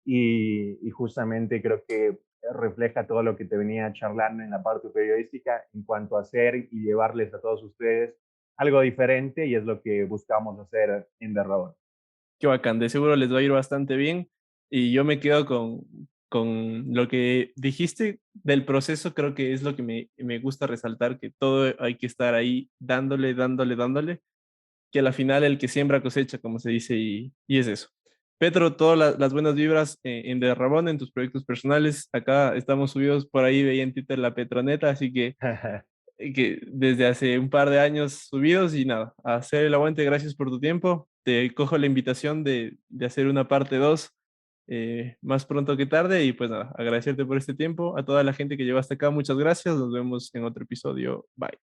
[SPEAKER 2] y justamente creo que refleja todo lo que te venía charlando en la parte periodística en cuanto a hacer y llevarles a todos ustedes algo diferente y es lo que buscamos hacer en The Road.
[SPEAKER 1] Qué bacán, de seguro les va a ir bastante bien. Y yo me quedo con lo que dijiste del proceso, creo que es lo que me gusta resaltar, que todo hay que estar ahí dándole, que a la final el que siembra cosecha, como se dice, y es eso. Petro, todas las buenas vibras en De Ramón, en tus proyectos personales. Acá estamos subidos por ahí, veía en Twitter la Petroneta, así que desde hace un par de años subidos y nada, a hacer el aguante, gracias por tu tiempo. Te cojo la invitación de hacer una parte 2 más pronto que tarde y pues nada, agradecerte por este tiempo. A toda la gente que llegó hasta acá, muchas gracias. Nos vemos en otro episodio. Bye.